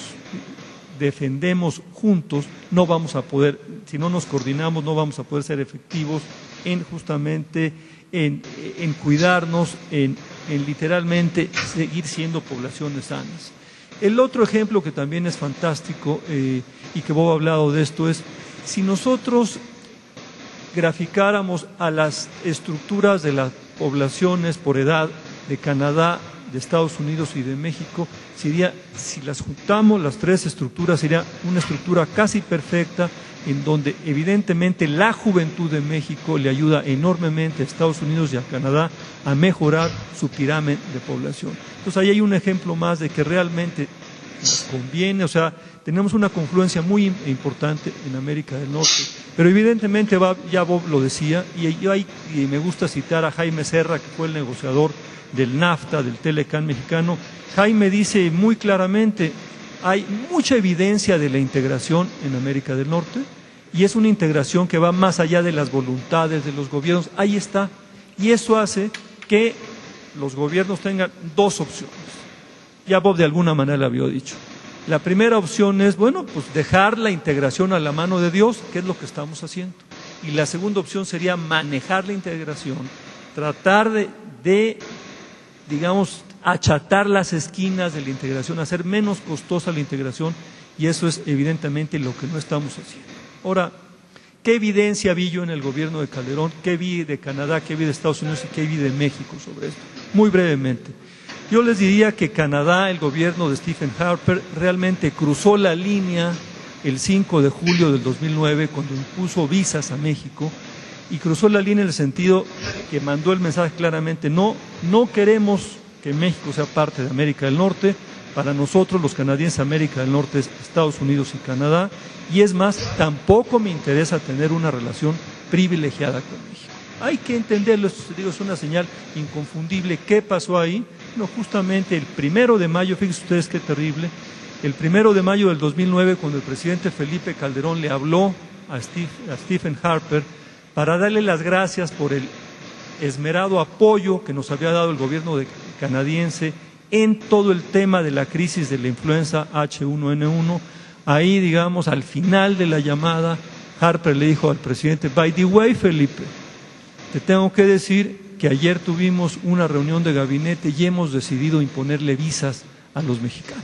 defendemos juntos, no vamos a poder, si no nos coordinamos, no vamos a poder ser efectivos en justamente en cuidarnos, en literalmente seguir siendo poblaciones sanas. El otro ejemplo que también es fantástico y que Bob ha hablado de esto es, si nosotros graficáramos a las estructuras de las poblaciones por edad de Canadá, de Estados Unidos y de México, sería, si las juntamos las tres estructuras, sería una estructura casi perfecta en donde evidentemente la juventud de México le ayuda enormemente a Estados Unidos y a Canadá a mejorar su pirámide de población. Entonces ahí hay un ejemplo más de que realmente nos conviene, o sea, tenemos una confluencia muy importante en América del Norte, pero evidentemente ya Bob lo decía, y me gusta citar a Jaime Serra, que fue el negociador del NAFTA, del Telecán mexicano. Jaime dice muy claramente, hay mucha evidencia de la integración en América del Norte y es una integración que va más allá de las voluntades de los gobiernos. Ahí está. Y eso hace que los gobiernos tengan dos opciones. Ya Bob de alguna manera lo había dicho. La primera opción es, bueno, pues dejar la integración a la mano de Dios, que es lo que estamos haciendo. Y la segunda opción sería manejar la integración, tratar de digamos, achatar las esquinas de la integración, hacer menos costosa la integración, y eso es evidentemente lo que no estamos haciendo. Ahora, ¿qué evidencia vi yo en el gobierno de Calderón? ¿Qué vi de Canadá? ¿Qué vi de Estados Unidos? ¿Y qué vi de México sobre esto? Muy brevemente. Yo les diría que Canadá, el gobierno de Stephen Harper, realmente cruzó la línea el 5 de julio del 2009 cuando impuso visas a México, y cruzó la línea en el sentido que mandó el mensaje claramente, no queremos que México sea parte de América del Norte. Para nosotros los canadienses, América del Norte es Estados Unidos y Canadá, y es más, tampoco me interesa tener una relación privilegiada con México. Hay que entenderlo, es una señal inconfundible. ¿Qué pasó ahí? No, justamente el 1 de mayo, fíjense ustedes qué terrible, el 1 de mayo del 2009, cuando el presidente Felipe Calderón le habló a Stephen Harper para darle las gracias por el esmerado apoyo que nos había dado el gobierno canadiense en todo el tema de la crisis de la influenza H1N1. Ahí, digamos, al final de la llamada, Harper le dijo al presidente, by the way, Felipe, te tengo que decir que ayer tuvimos una reunión de gabinete y hemos decidido imponerle visas a los mexicanos.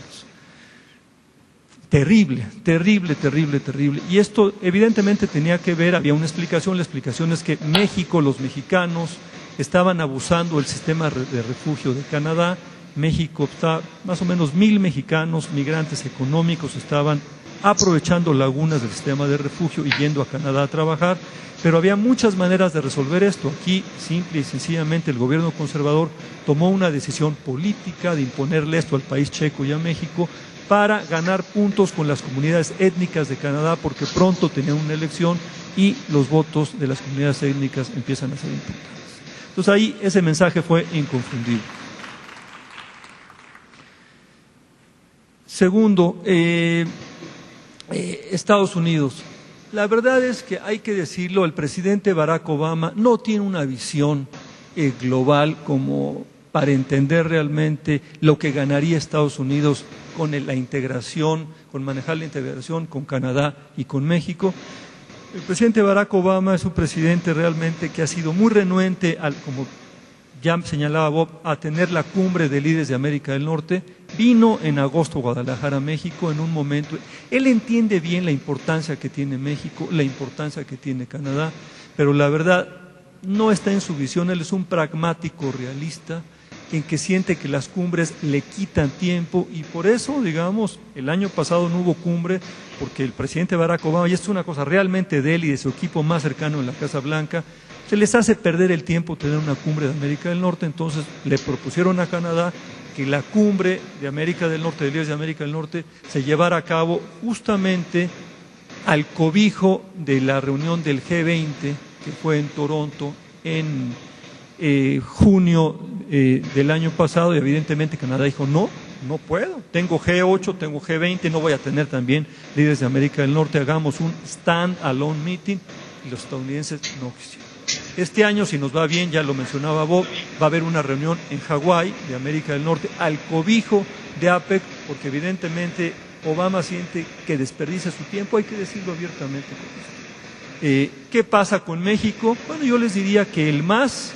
Terrible, terrible, terrible, terrible. Y esto evidentemente tenía que ver, había una explicación, la explicación es que México, los mexicanos, estaban abusando del sistema de refugio de Canadá. México está, más o menos 1,000 mexicanos, migrantes económicos, estaban aprovechando lagunas del sistema de refugio y yendo a Canadá a trabajar, pero había muchas maneras de resolver esto. Aquí, simple y sencillamente, el gobierno conservador tomó una decisión política de imponerle esto al país checo y a México, para ganar puntos con las comunidades étnicas de Canadá, porque pronto tenían una elección y los votos de las comunidades étnicas empiezan a ser importantes. Entonces ahí ese mensaje fue inconfundible. Segundo, Estados Unidos. La verdad es que hay que decirlo, el presidente Barack Obama no tiene una visión global como para entender realmente lo que ganaría Estados Unidos con la integración, con manejar la integración con Canadá y con México. El presidente Barack Obama es un presidente realmente que ha sido muy renuente, como ya señalaba Bob, a tener la cumbre de líderes de América del Norte. Vino en agosto a Guadalajara, México, en un momento. Él entiende bien la importancia que tiene México, la importancia que tiene Canadá, pero la verdad no está en su visión. Él es un pragmático realista en que siente que las cumbres le quitan tiempo, y por eso, digamos, el año pasado no hubo cumbre, porque el presidente Barack Obama, y esto es una cosa realmente de él y de su equipo más cercano en la Casa Blanca, se les hace perder el tiempo tener una cumbre de América del Norte. Entonces le propusieron a Canadá que la cumbre de América del Norte, de líderes de América del Norte, se llevara a cabo justamente al cobijo de la reunión del G20, que fue en Toronto en junio del año pasado, y evidentemente Canadá dijo, no puedo, tengo G8, tengo G20, no voy a tener también líderes de América del Norte, hagamos un stand-alone meeting, y los estadounidenses no quisieron. Este año, si nos va bien, ya lo mencionaba Bob, va a haber una reunión en Hawái de América del Norte al cobijo de APEC, porque evidentemente Obama siente que desperdicia su tiempo, hay que decirlo abiertamente con esto. ¿Qué pasa con México? Bueno, yo les diría que el más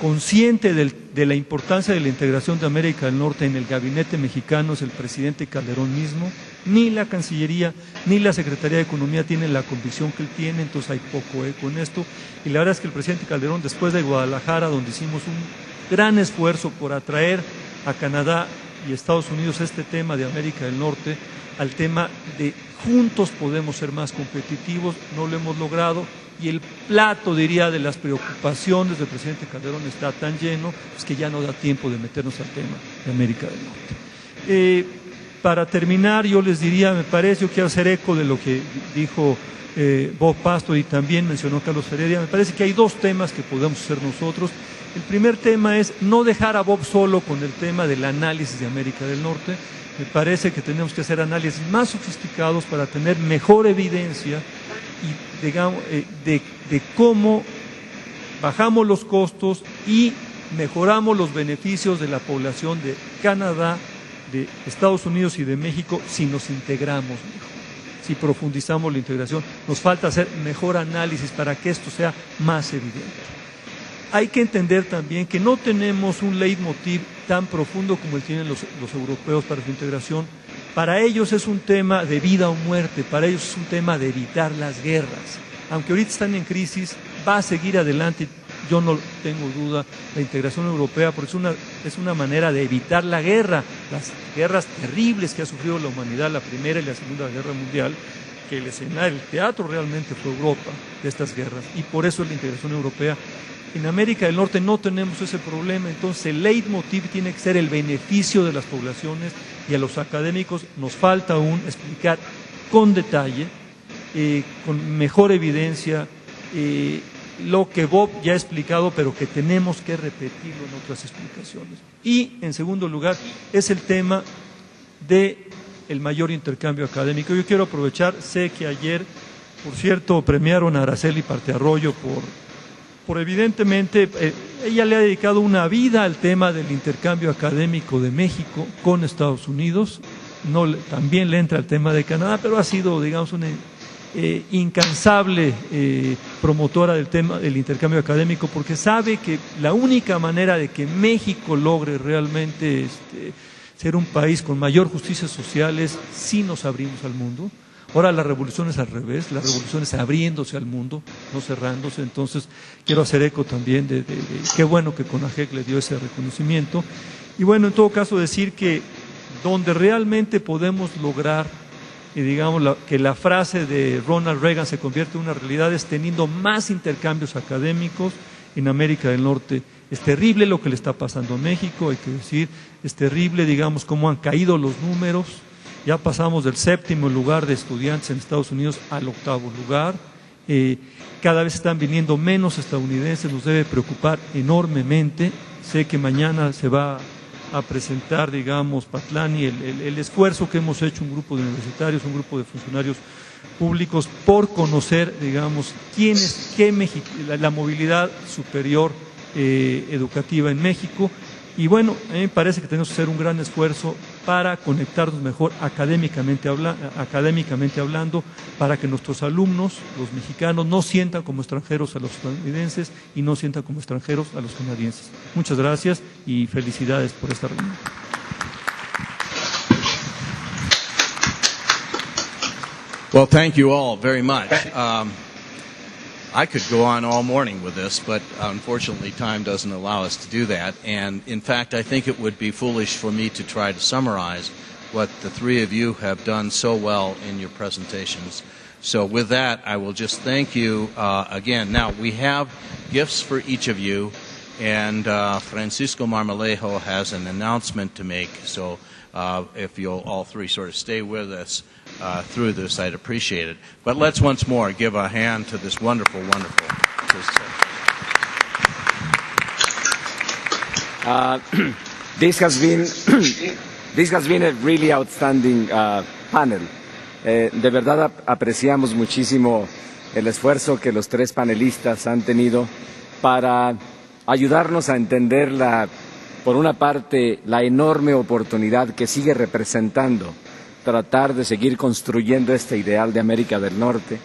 consciente de la importancia de la integración de América del Norte en el gabinete mexicano es el presidente Calderón mismo. Ni la Cancillería ni la Secretaría de Economía tienen la convicción que él tiene, entonces hay poco eco en esto. Y la verdad es que el presidente Calderón, después de Guadalajara, donde hicimos un gran esfuerzo por atraer a Canadá y Estados Unidos este tema de América del Norte, al tema de juntos podemos ser más competitivos, no lo hemos logrado. Y el plato, diría, de las preocupaciones del presidente Calderón está tan lleno, pues que ya no da tiempo de meternos al tema de América del Norte. Para terminar, yo les diría, me parece, yo quiero hacer eco de lo que dijo Bob Pastor y también mencionó Carlos Heredia, me parece que hay dos temas que podemos hacer nosotros. El primer tema es no dejar a Bob solo con el tema del análisis de América del Norte. Me parece que tenemos que hacer análisis más sofisticados para tener mejor evidencia y digamos, de cómo bajamos los costos y mejoramos los beneficios de la población de Canadá, de Estados Unidos y de México si nos integramos mejor, si profundizamos la integración. Nos falta hacer mejor análisis para que esto sea más evidente. Hay que entender también que no tenemos un leitmotiv tan profundo como el tienen los europeos para su integración. Para ellos es un tema de vida o muerte, para ellos es un tema de evitar las guerras. Aunque ahorita están en crisis, va a seguir adelante, yo no tengo duda, la integración europea, porque es una manera de evitar la guerra, las guerras terribles que ha sufrido la humanidad, la Primera y la Segunda Guerra Mundial, que el escenario, el teatro realmente fue Europa de estas guerras, y por eso es la integración europea. En América del Norte no tenemos ese problema, entonces el leitmotiv tiene que ser el beneficio de las poblaciones, y a los académicos nos falta aún explicar con detalle, con mejor evidencia, lo que Bob ya ha explicado, pero que tenemos que repetirlo en otras explicaciones. Y, en segundo lugar, es el tema del mayor intercambio académico. Yo quiero aprovechar, sé que ayer, por cierto, premiaron a Araceli Partearroyo por evidentemente, ella le ha dedicado una vida al tema del intercambio académico de México con Estados Unidos, también le entra el tema de Canadá, pero ha sido, digamos, una incansable promotora del tema del intercambio académico, porque sabe que la única manera de que México logre realmente ser un país con mayor justicia social es si nos abrimos al mundo. Ahora la revolución es al revés, la revolución es abriéndose al mundo, no cerrándose. Entonces quiero hacer eco también de qué bueno que CONAGEC le dio ese reconocimiento. Y bueno, en todo caso decir que donde realmente podemos lograr, digamos, que la frase de Ronald Reagan se convierte en una realidad es teniendo más intercambios académicos en América del Norte. Es terrible lo que le está pasando a México, hay que decir, es terrible, digamos, cómo han caído los números. Ya pasamos del 7º lugar de estudiantes en Estados Unidos al 8º lugar. Cada vez están viniendo menos estadounidenses, nos debe preocupar enormemente. Sé que mañana se va a presentar, digamos, Patlani, el esfuerzo que hemos hecho un grupo de universitarios, un grupo de funcionarios públicos por conocer, digamos, la movilidad superior educativa en México. Y bueno, a mí me parece que tenemos que hacer un gran esfuerzo para conectarnos mejor académicamente hablando, para que nuestros alumnos, los mexicanos, no sientan como extranjeros a los estadounidenses y no sientan como extranjeros a los canadienses. Muchas gracias y felicidades por esta reunión. Well, thank you all very much. I could go on all morning with this, but unfortunately time doesn't allow us to do that. And in fact, I think it would be foolish for me to try to summarize what the three of you have done so well in your presentations. So with that, I will just thank you again. Now, we have gifts for each of you, And Francisco Marmolejo has an announcement to make, so if you'll all three sort of stay with us through this, I'd appreciate it. But let's once more give a hand to this wonderful, wonderful This has been a really outstanding panel. De verdad apreciamos muchísimo el esfuerzo que los tres panelistas han tenido para ayudarnos a entender, por una parte, la enorme oportunidad que sigue representando tratar de seguir construyendo este ideal de América del Norte,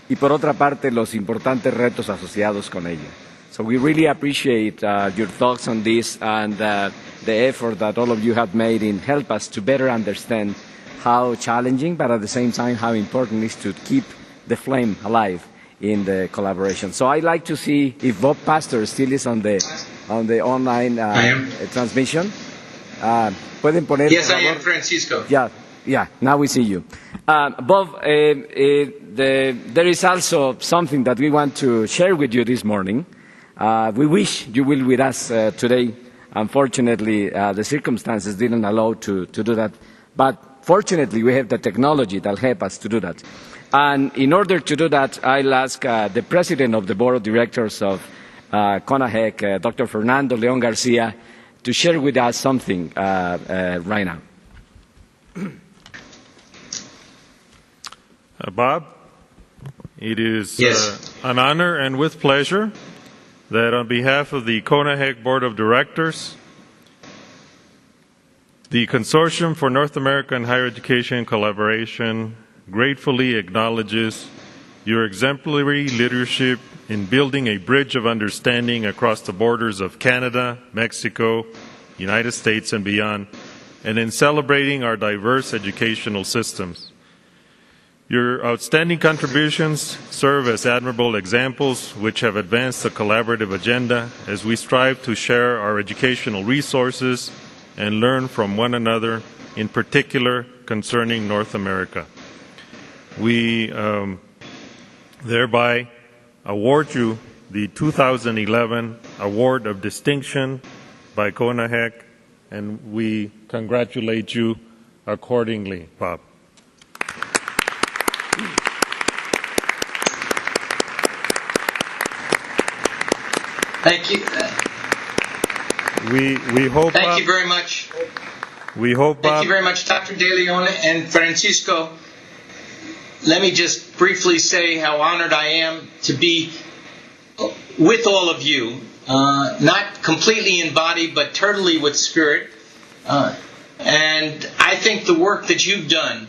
y por otra parte, los importantes retos asociados con ella. So we really appreciate your thoughts on this and the effort that all of you have made in help us to better understand how challenging, but at the same time how important it is to keep the flame alive in the collaboration. So I'd like to see if Bob Pastor still is on the online transmission. Pueden poner. Yes, I am, Francisco. Yeah. Now we see you, Bob. There is also something that we want to share with you this morning. We wish you will with us today. Unfortunately, the circumstances didn't allow to do that, but fortunately, we have the technology that help us to do that. And in order to do that, I'll ask the president of the board of directors of CONAHEC, Dr. Fernando León Garcia, to share with us something right now. Bob, it is Yes. an honor and with pleasure that on behalf of the CONAHEC Board of Directors, the Consortium for North American Higher Education Collaboration gratefully acknowledges your exemplary leadership in building a bridge of understanding across the borders of Canada, Mexico, United States, and beyond, and in celebrating our diverse educational systems. Your outstanding contributions serve as admirable examples which have advanced the collaborative agenda as we strive to share our educational resources and learn from one another, in particular concerning North America. We thereby award you the 2011 Award of Distinction by CONAHEC, and we congratulate you accordingly, Bob. Thank you. We hope. Thank you very much. We hope. Thank you very much, Dr. De Leon and Francisco. Let me just briefly say how honored I am to be with all of you, not completely in body, but totally with spirit. And I think the work that you've done,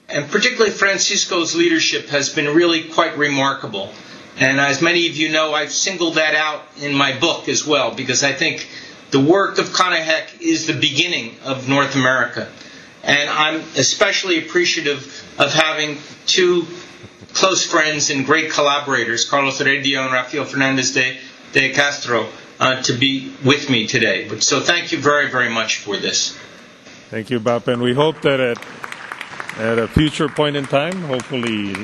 and particularly Francisco's leadership, has been really quite remarkable. And as many of you know, I've singled that out in my book as well, because I think the work of CONAHEC is the beginning of North America. And I'm especially appreciative of having two close friends and great collaborators, Carlos Heredia and Rafael Fernandez de Castro, to be with me today. So thank you very, very much for this. Thank you, Bob. And we hope that at a future point in time, hopefully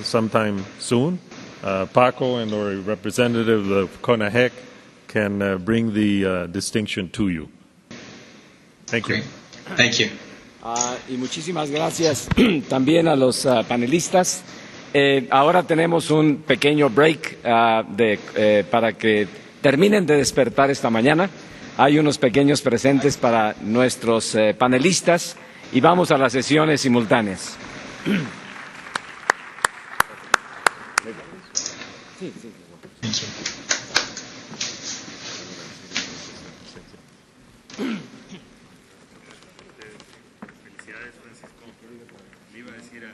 sometime soon, Paco and or a representative of CONAHEC can bring the distinction to you. Thank you. Great. Thank you. Y muchísimas gracias también a los panelistas. Ahora tenemos un pequeño break para que terminen de despertar esta mañana. Hay unos pequeños presentes para nuestros panelistas y vamos a las sesiones simultáneas. Felicidades, Francisco. Le iba a decir a